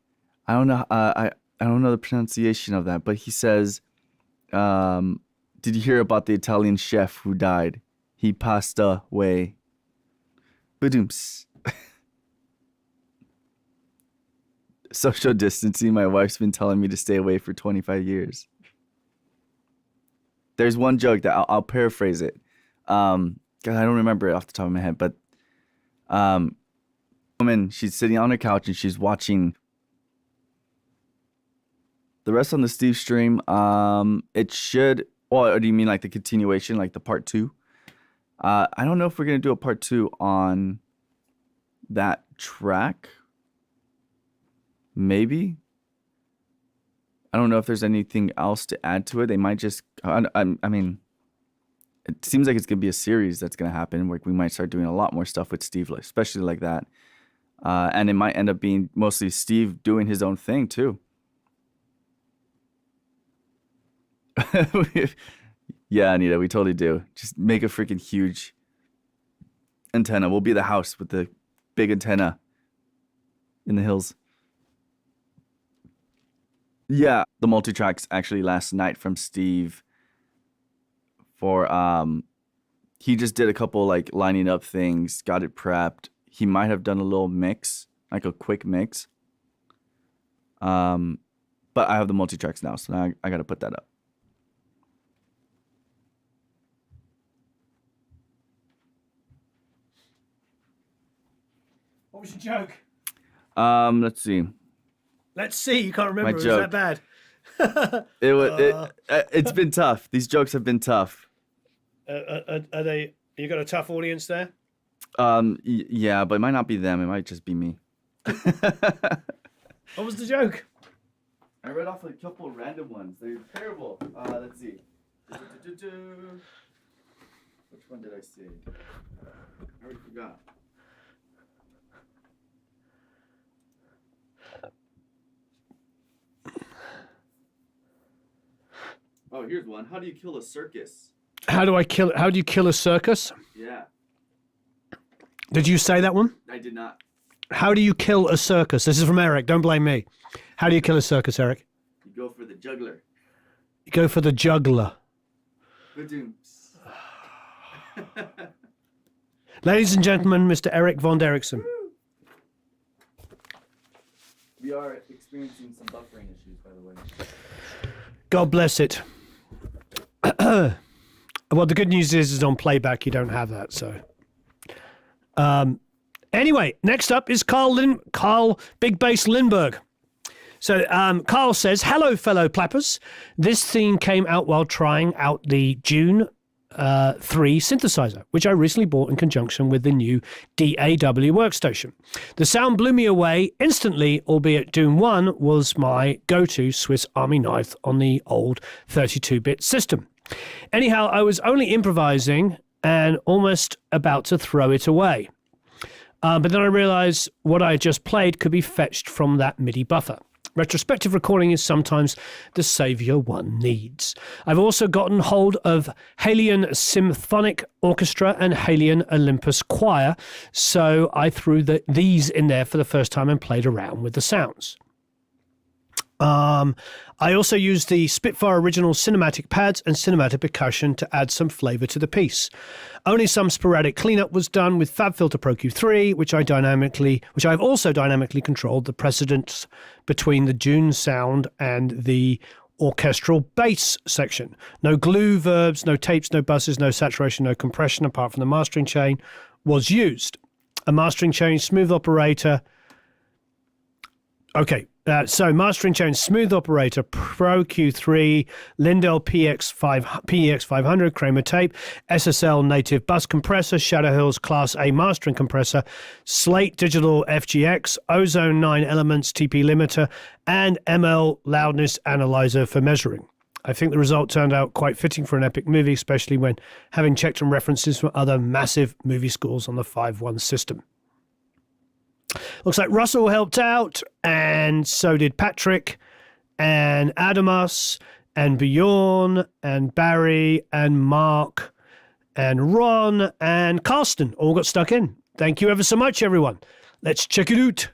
S2: I don't know. I don't know the pronunciation of that, but he says, did you hear about the Italian chef who died? He passed away. Ba-doomps. Social distancing. My wife's been telling me to stay away for 25 years. There's one joke that I'll paraphrase it. God, I don't remember it off the top of my head, but woman, she's sitting on her couch and she's watching the rest on the Steve stream. It should, or do you mean like the continuation, like the part 2? I don't know if we're gonna do a part 2 on that track. Maybe. I don't know if there's anything else to add to it. They might just, I mean, it seems like it's gonna be a series that's gonna happen. Where we might start doing a lot more stuff with Steve, especially like that, and it might end up being mostly Steve doing his own thing too. Yeah, Anita, we totally do. Just make a freaking huge antenna. We'll be the house with the big antenna in the hills. Yeah, the multi-tracks actually last night from Steve for he just did a couple like lining up things, got it prepped. He might have done a little mix, like a quick mix. But I have the multi-tracks now, so now I got to put that up.
S1: What was your joke?
S2: Let's see.
S1: Let's see. You can't remember.
S2: My
S1: Was
S2: joke.
S1: that bad?
S2: It's been tough. These jokes have been tough.
S1: Are they? You got a tough audience there.
S2: Yeah, but it might not be them. It might just be me.
S1: What was the joke?
S2: I read off a couple of random ones. They're terrible. Let's see. Which one did I say? I already forgot. Oh, here's one. How do you kill a circus?
S1: How do you kill a circus?
S2: Yeah,
S1: Did you say that one?
S2: I did not.
S1: How do you kill a circus? This is from Eric. Don't blame me. How do you kill a circus, Eric?
S2: You go for the juggler.
S1: You go for the juggler.
S2: Ba-dooms.
S1: Ladies and gentlemen, Mr. Eric Von Derrickson.
S2: We are experiencing some buffering issues, by the way.
S1: God bless it. Well, the good news is on playback you don't have that. So, anyway, next up is Carl Big Bass Lindbergh. So Carl says, "Hello, fellow plappers. This theme came out while trying out the June 3 synthesizer, which I recently bought in conjunction with the new DAW workstation. The sound blew me away instantly, albeit Doom 1 was my go-to Swiss Army knife on the old 32-bit system. Anyhow, I was only improvising and almost about to throw it away. But then I realized what I had just played could be fetched from that MIDI buffer. Retrospective recording is sometimes the savior one needs. I've also gotten hold of Halion Symphonic Orchestra and Halion Olympus Choir, so I threw these in there for the first time and played around with the sounds. I also used the Spitfire original cinematic pads and cinematic percussion to add some flavor to the piece. Only some sporadic cleanup was done with FabFilter Pro Q3, which I've also dynamically controlled the precedence between the June sound and the orchestral bass section. No glue, verbs, no tapes, no buses, no saturation, no compression, apart from the mastering chain was used. A mastering chain smooth operator. Okay, so mastering chain smooth operator Pro Q3, Lindell PEX500 Kramer tape, SSL native bus compressor, Shadow Hills Class A mastering compressor, Slate Digital FGX, Ozone 9 Elements TP limiter, and ML loudness analyzer for measuring. I think the result turned out quite fitting for an epic movie, especially when having checked on references from other massive movie scores on the 5.1 system. Looks like Russell helped out, and so did Patrick, and Adamus, and Bjorn, and Barry, and Mark, and Ron, and Carsten all got stuck in. Thank you ever so much, everyone. Let's check it out.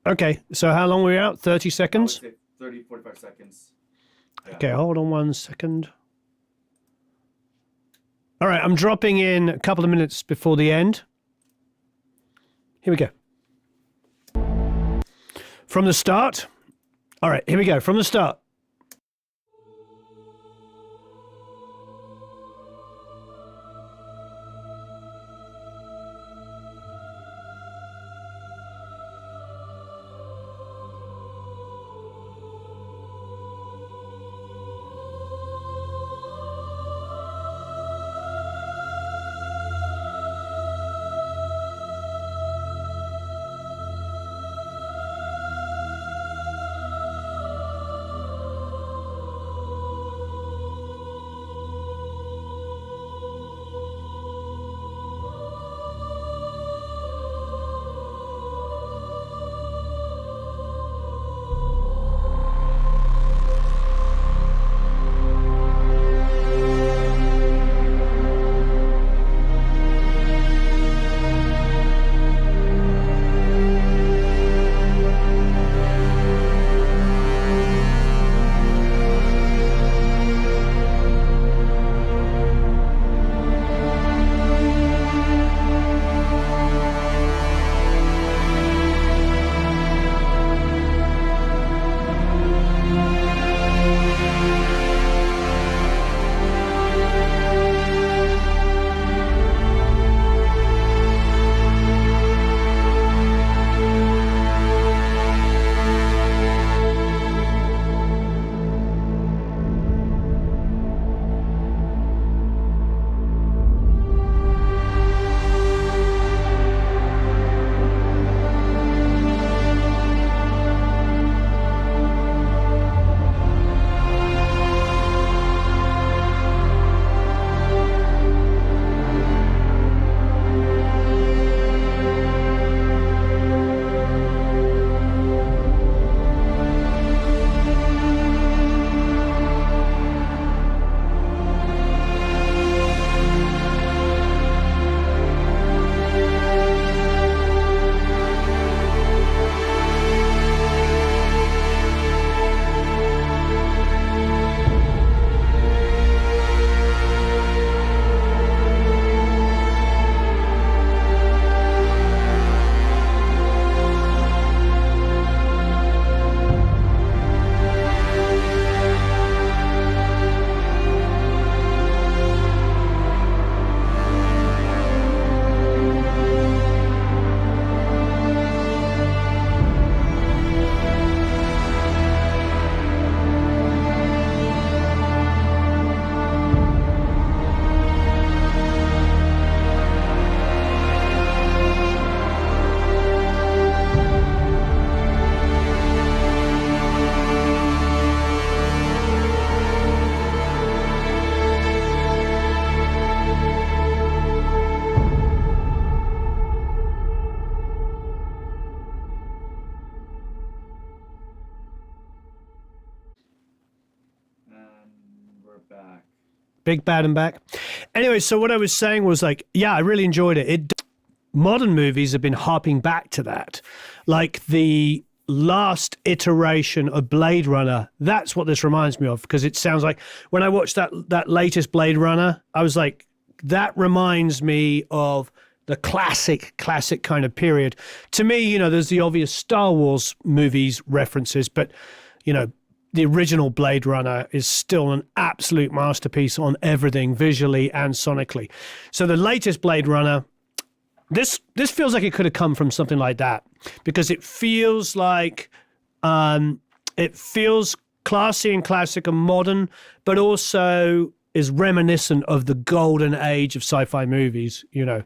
S1: Okay, so how long were we out? 30 seconds?
S2: 30, 45 seconds.
S1: Okay, hold on 1 second. All right, I'm dropping in a couple of minutes before the end. Here we go. From the start. All right, here we go. From the start. Big Bad and Back. Anyway, so what I was saying was like, yeah, I really enjoyed it. Modern movies have been harping back to that. Like the last iteration of Blade Runner, that's what this reminds me of, because it sounds like when I watched that latest Blade Runner, I was like, that reminds me of the classic kind of period. To me, you know, there's the obvious Star Wars movies references, but, you know, the original Blade Runner is still an absolute masterpiece on everything visually and sonically. So the latest Blade Runner, this feels like it could have come from something like that, because it feels like it feels classy and classic and modern, but also is reminiscent of the golden age of sci-fi movies. You know,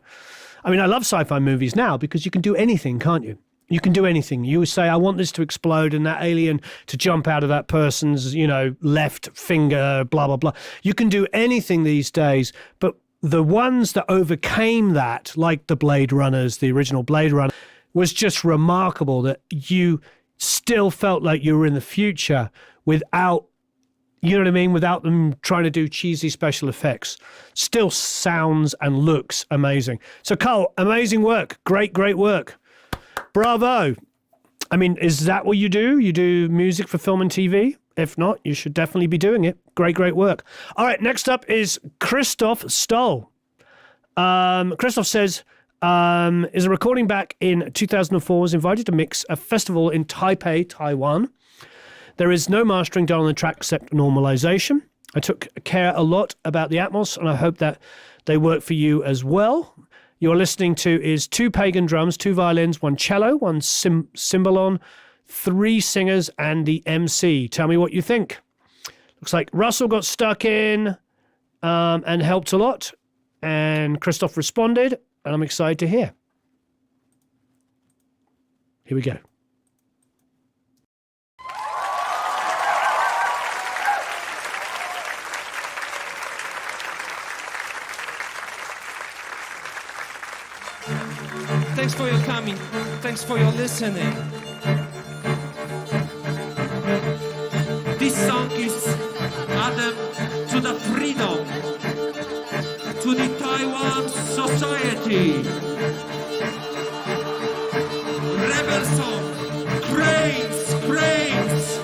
S1: I mean, I love sci-fi movies now because you can do anything, can't you? You can do anything. You say, I want this to explode and that alien to jump out of that person's, you know, left finger, blah, blah, blah. You can do anything these days. But the ones that overcame that, like the Blade Runners, the original Blade Runner, was just remarkable that you still felt like you were in the future without, you know what I mean, without them trying to do cheesy special effects. Still sounds and looks amazing. So, Carl, amazing work. Great work. Bravo. I mean, is that what you do? You do music for film and TV? If not, you should definitely be doing it. Great, great work. All right, next up is Christoph Stoll. Christoph says, is a recording back in 2004, was invited to mix a festival in Taipei, Taiwan. There is no mastering done on the track except normalization. I took care a lot about the Atmos, and I hope that they work for you as well. You're listening to is 2 pagan drums, 2 violins, 1 cello, 1 cymbalon, 3 singers, and the MC. Tell me what you think. Looks like Russell got stuck in and helped a lot, and Christoph responded, and I'm excited to hear. Here we go.
S3: Thanks for your coming. Thanks for your listening. This song is Adam to the freedom, to the Taiwan society. Rebel song, praise, praise.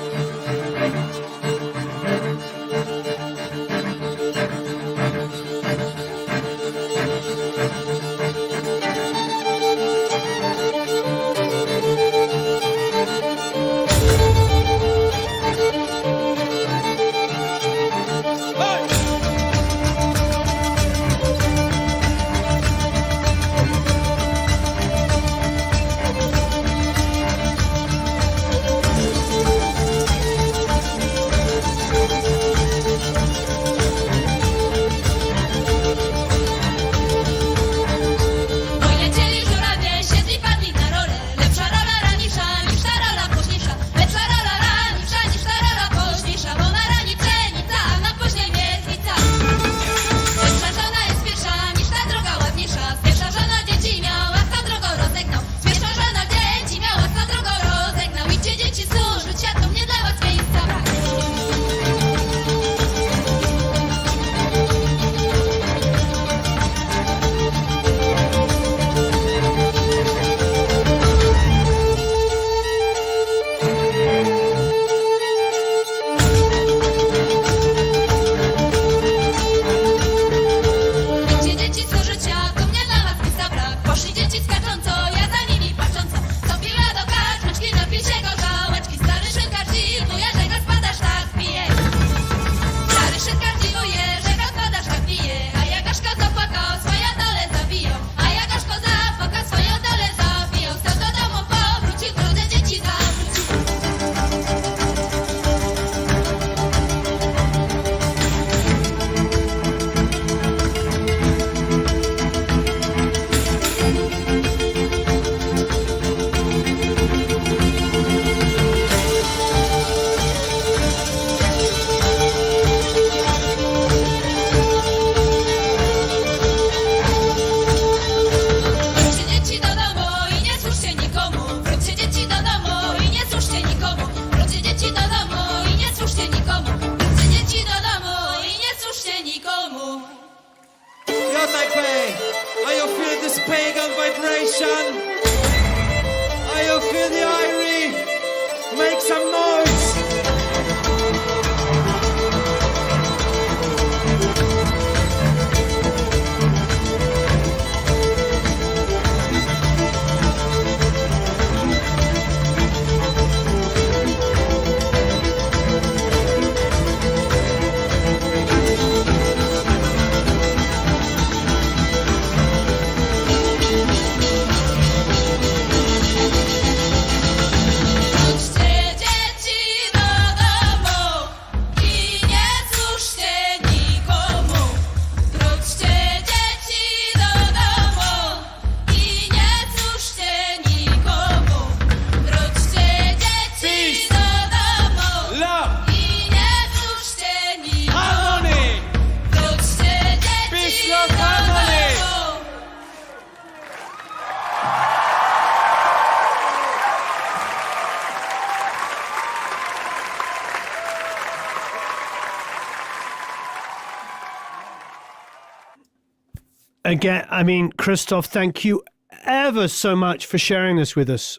S1: Again, I mean, Christoph, thank you ever so much for sharing this with us.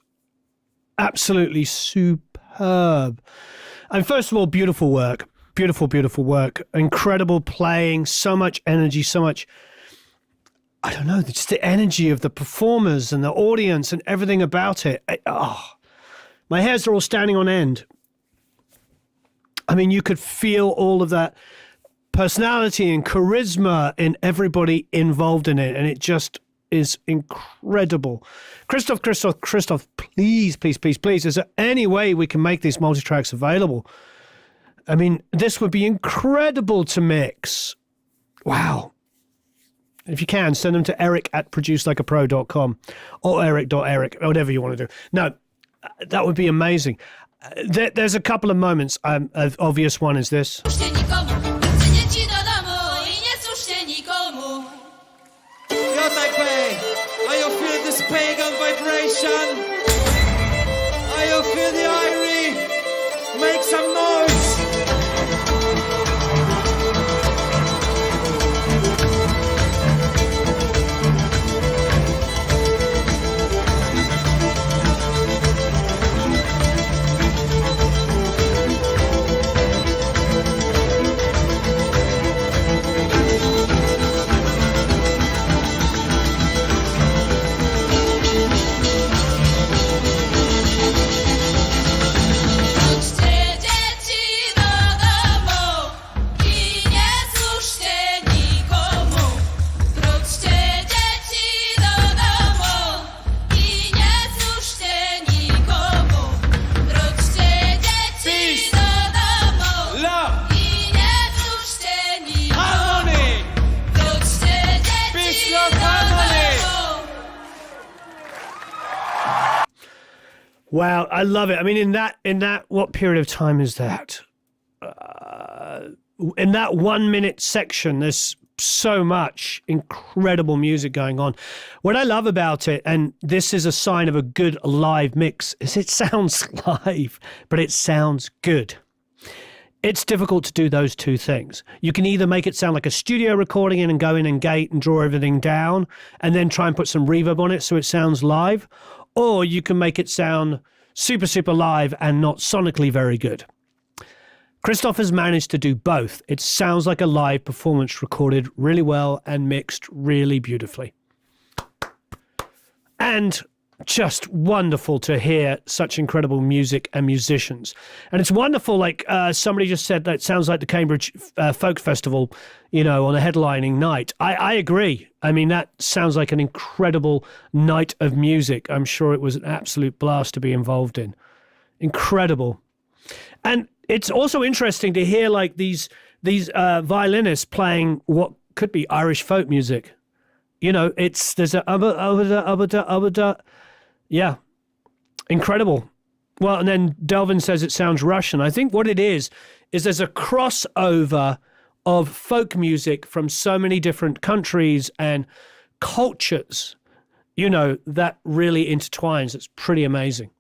S1: absolutely superb. And first of all, beautiful work. Beautiful work. Incredible playing, so much energy, so much, I don't know, just the energy of the performers and the audience and everything about it. My hairs are all standing on end. I mean, you could feel all of that personality and charisma in everybody involved in it, and it just is incredible. Christoph, please, is there any way we can make these multi-tracks available? I mean, this would be incredible to mix. Wow. If you can, send them to eric@producelikeapro.com or eric.eric, whatever you want to do. No, that would be amazing. There's a couple of moments. An obvious one is this.
S3: Are you feel this pagan vibration? Are you feel the irie? Make some noise!
S1: Wow, I love it. I mean, in that, what period of time is that? In that 1 minute section, there's so much incredible music going on. What I love about it, and this is a sign of a good live mix, is it sounds live, but it sounds good. It's difficult to do those two things. You can either make it sound like a studio recording and go in and gate and draw everything down and then try and put some reverb on it so it sounds live, or you can make it sound super live and not sonically very good. Christoph has managed to do both. It sounds like a live performance recorded really well and mixed really beautifully. And just wonderful to hear such incredible music and musicians. And it's wonderful, like somebody just said, that it sounds like the Cambridge Folk Festival, you know, on a headlining night. I agree. I mean, that sounds like an incredible night of music. I'm sure it was an absolute blast to be involved in. Incredible. And it's also interesting to hear like these violinists playing what could be Irish folk music. You know, there's a yeah, incredible. Well, and then Delvin says it sounds Russian. I think what it is there's a crossover of folk music from so many different countries and cultures, you know, that really intertwines. It's pretty amazing.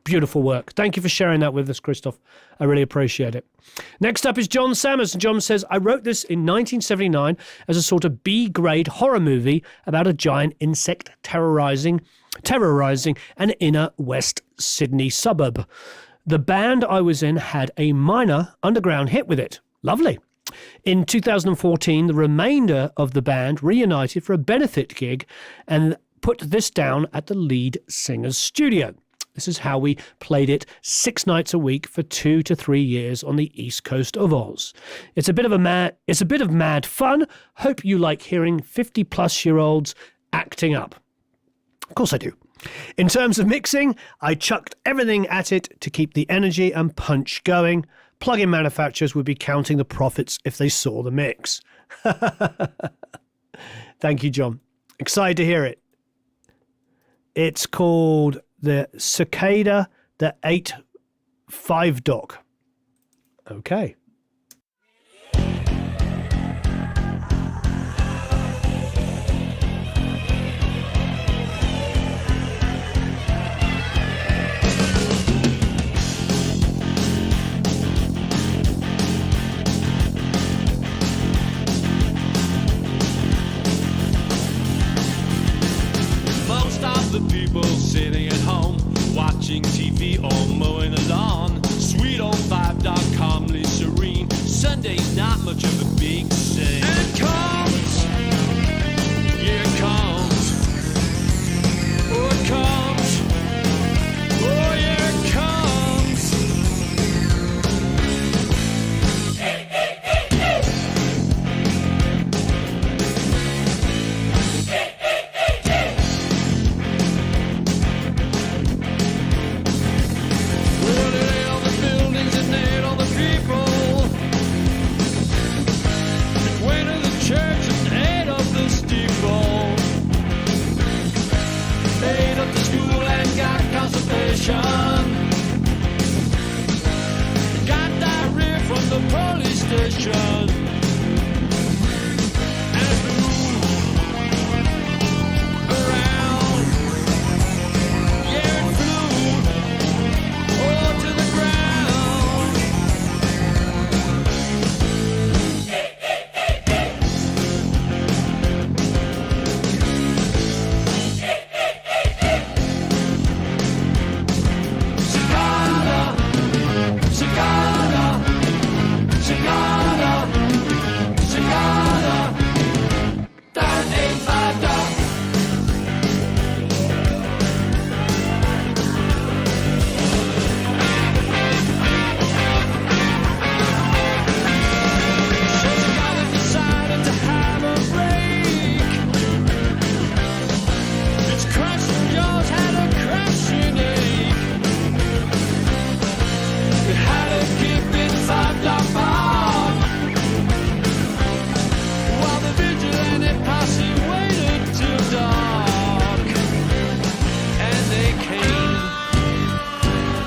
S1: Beautiful work. Thank you for sharing that with us, Christoph. I really appreciate it. Next up is John Sammers. And John says, I wrote this in 1979 as a sort of B-grade horror movie about a giant insect terrorizing an inner West Sydney suburb. The band I was in had a minor underground hit with it. Lovely. In 2014, the remainder of the band reunited for a benefit gig and put this down at the lead singer's studio. This is how we played it 6 nights a week for 2 to 3 years on the east coast of Oz. It's a bit of mad fun. Hope you like hearing 50-plus-year-olds acting up. Of course I do. In terms of mixing, I chucked everything at it to keep the energy and punch going. Plug-in manufacturers would be counting the profits if they saw the mix. Thank you, John. Excited to hear it. It's called the Cicada, the 8.5 Dock. Okay.
S3: Most of the people sitting at home watching TV big scene. And it comes, yeah, it comes. Oh, it comes. Oh, yeah, it comes. Well, it ain't all the buildings and it ain't all the people. It went to the church and ate up the steeple. Ate up the school and got constipation. Got diarrhea from the police station. And it flew around. Yeah, it flew all to the ground. Cicada, cicada, cicada, cicada. That ain't my dog. Cicada decided to have a break. Its crushing jaws had a crushing ache. It had a gift in 5-block bar. While the vigilante posse waited till dark. And they came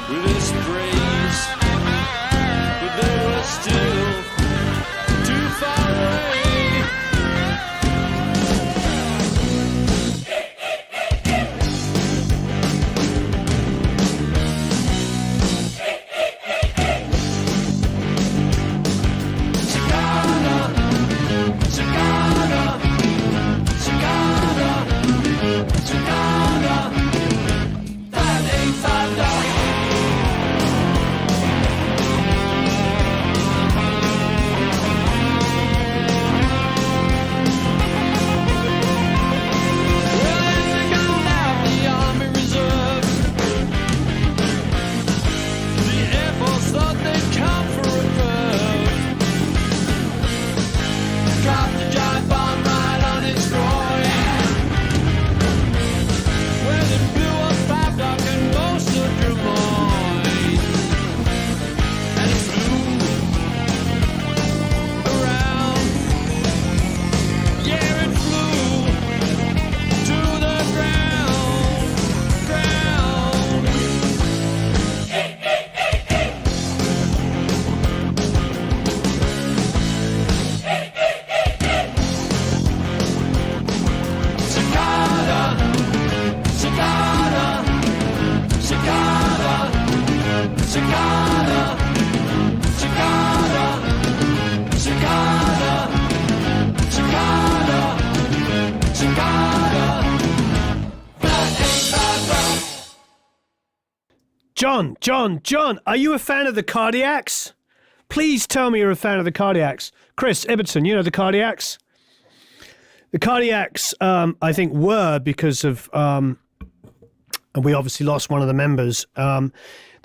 S3: with their sprays. But they were still too far away. Cicada, cicada, cicada, cicada. That ain't $5. Well, then they got out the Army Reserve. The Air Force thought they'd come for a curve. Dropped a giant bomb right on its groin. Well, it blew up 5-Dock and most of Des Moines. And it flew around. Yeah, it flew to the ground. Cicada, cicada, cicada, cicada, cicada, cicada, cicada, cicada. That ain't $5.
S1: John, are you a fan of the Cardiacs? Please tell me you're a fan of the Cardiacs. Chris Ibbotson, you know the Cardiacs? The Cardiacs, I think, were because of, and we obviously lost one of the members. The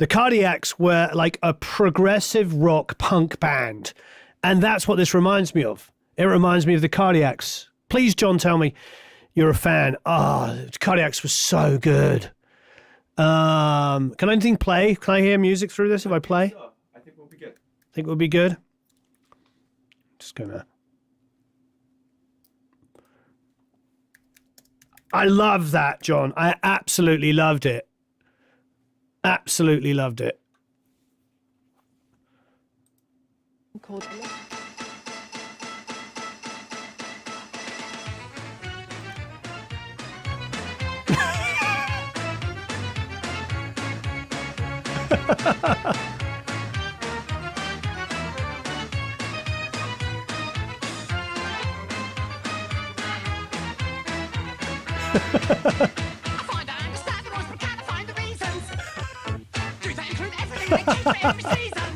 S1: Cardiacs were like a progressive rock punk band. And that's what this reminds me of. It reminds me of the Cardiacs. Please, John, tell me you're a fan. The Cardiacs was so good. Can anything play? Can I hear music through this if I play?
S2: I think we'll be good.
S1: Think we'll be good? Just gonna... I love that, John. I absolutely loved it. Absolutely loved it.
S8: I find I understand the rules, but can't find the reasons. Do they include everything they do for every season?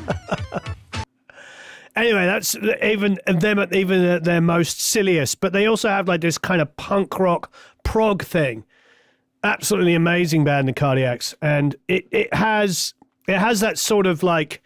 S1: Anyway, that's even them at their most silliest. But they also have like this kind of punk rock prog thing. Absolutely amazing band, the Cardiacs, and it has that sort of like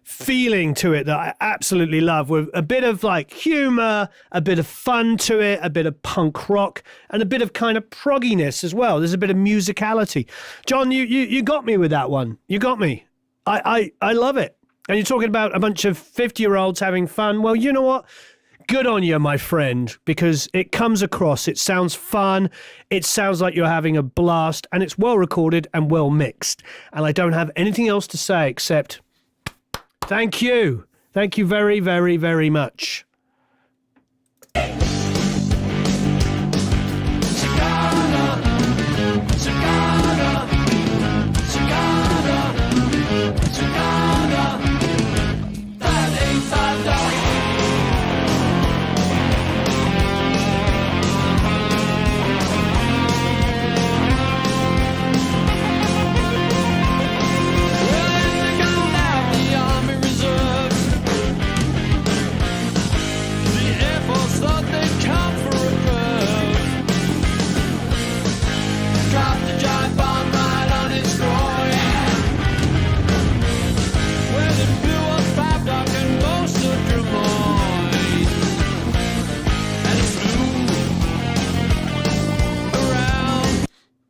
S1: feeling to it that I absolutely love, with a bit of like humor, a bit of fun to it, a bit of punk rock, and a bit of kind of progginess as well. There's a bit of musicality. John, you got me with that one. You got me. I love it. And you're talking about a bunch of 50-year-olds having fun. Well, you know what? Good on you, my friend, because it comes across. It sounds fun. It sounds like you're having a blast, and it's well recorded and well mixed. And I don't have anything else to say except thank you. Thank you very, very, very much.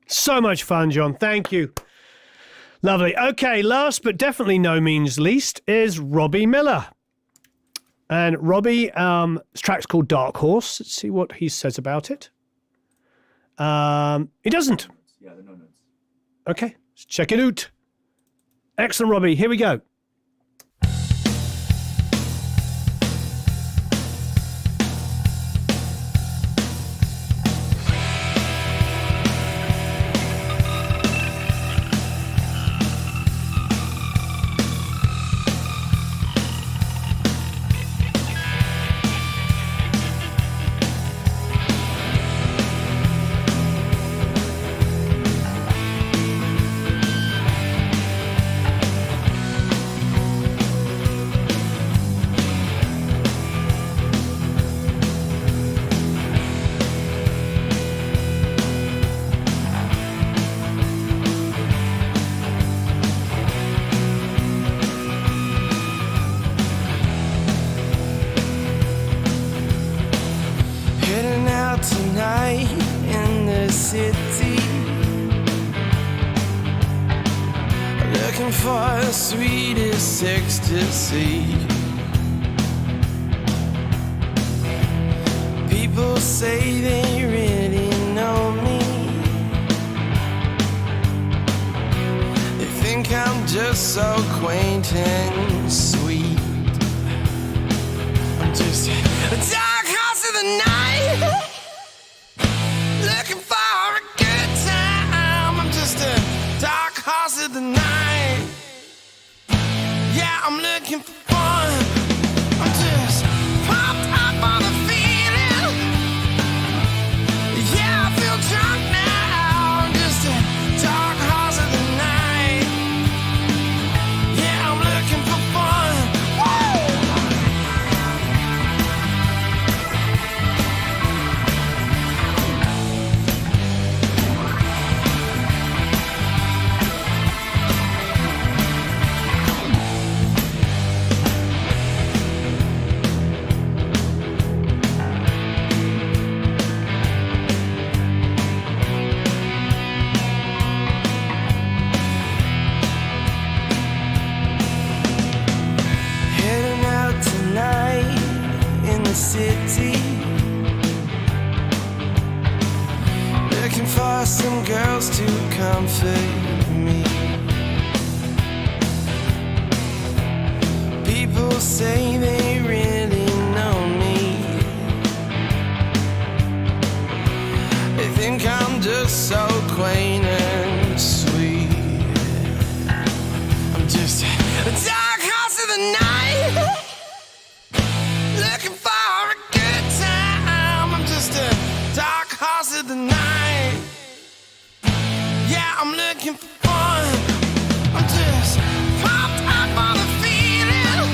S1: So much fun, John. Thank you. Lovely. Okay, last but definitely no means least is Robbie Miller. And Robbie, his track's called Dark Horse. Let's see what he says about it. He doesn't.
S2: Yeah, there are no notes.
S1: Okay, let's check it out. Excellent, Robbie. Here we go.
S6: For the sweetest ecstasy. People say they really know me. They think I'm just so quaint and sweet. I'm just a dark horse of the night, looking for a good time. I'm just a dark horse of the night. Yeah, I'm looking for fun. I'm just pumped up on the feeling. Yeah, I feel drunk now. I'm just a dark horse of the night. Yeah, I'm looking for fun. City, looking for some girls to comfort me. People say they really know me. They think I'm just so quaint and sweet. I'm just a dark horse of the night, looking for a good time. I'm just a dark horse of the night. Yeah, I'm looking for fun. I'm just pumped up on the feeling.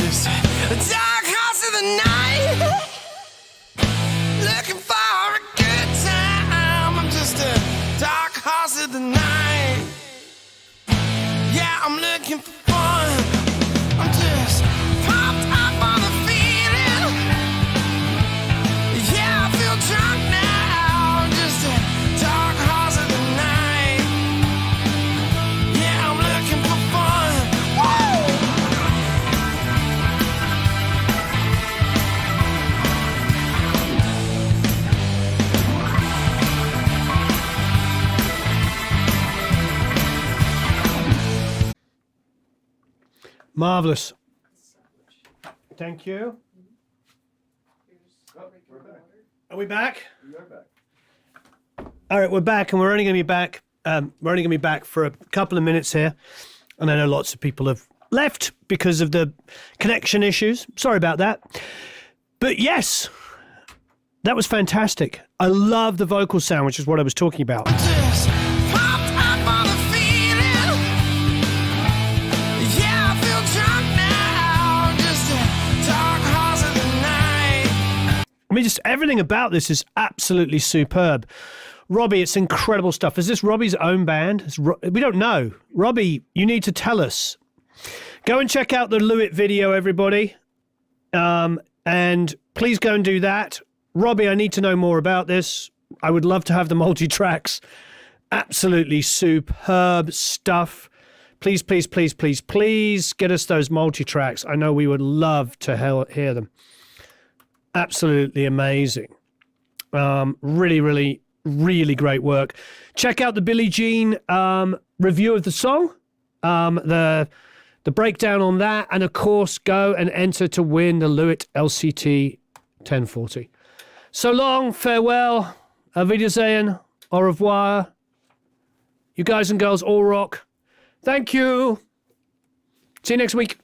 S6: just a dark house of the night. Looking for a good time. I'm just a dark house of the night. Yeah, I'm looking for fun. I'm just pumped up on the feeling. Yeah, I feel drunk now. I'm just a dark house of the night. Yeah, I'm looking for fun. Woo!
S1: Marvelous. Thank you. Are we back? We are back. All right, we're back, and we're only going to be back. We're only going to be back for a couple of minutes here, and I know lots of people have left because of the connection issues. Sorry about that. But yes, that was fantastic. I love the vocal sound, which is what I was talking about.
S6: Just pumped up on the feeling. Yeah, I feel drunk now. Just a dark house of the night.
S1: I mean, just everything about this is absolutely superb. Robbie, it's incredible stuff. Is this Robbie's own band? We don't know. Robbie, you need to tell us. Go and check out the Lewitt video, everybody. And please go and do that. Robbie, I need to know more about this. I would love to have the multi-tracks. Absolutely superb stuff. Please, please, please, please, please get us those multi-tracks. I know we would love to hear them. Absolutely amazing. Really, really, really great work. Check out the Billie Jean review of the song, the breakdown on that, and of course, go and enter to win the Lewitt LCT 1040. So long, farewell, auf Wiedersehen, au revoir. You guys and girls all rock. Thank you. See you next week.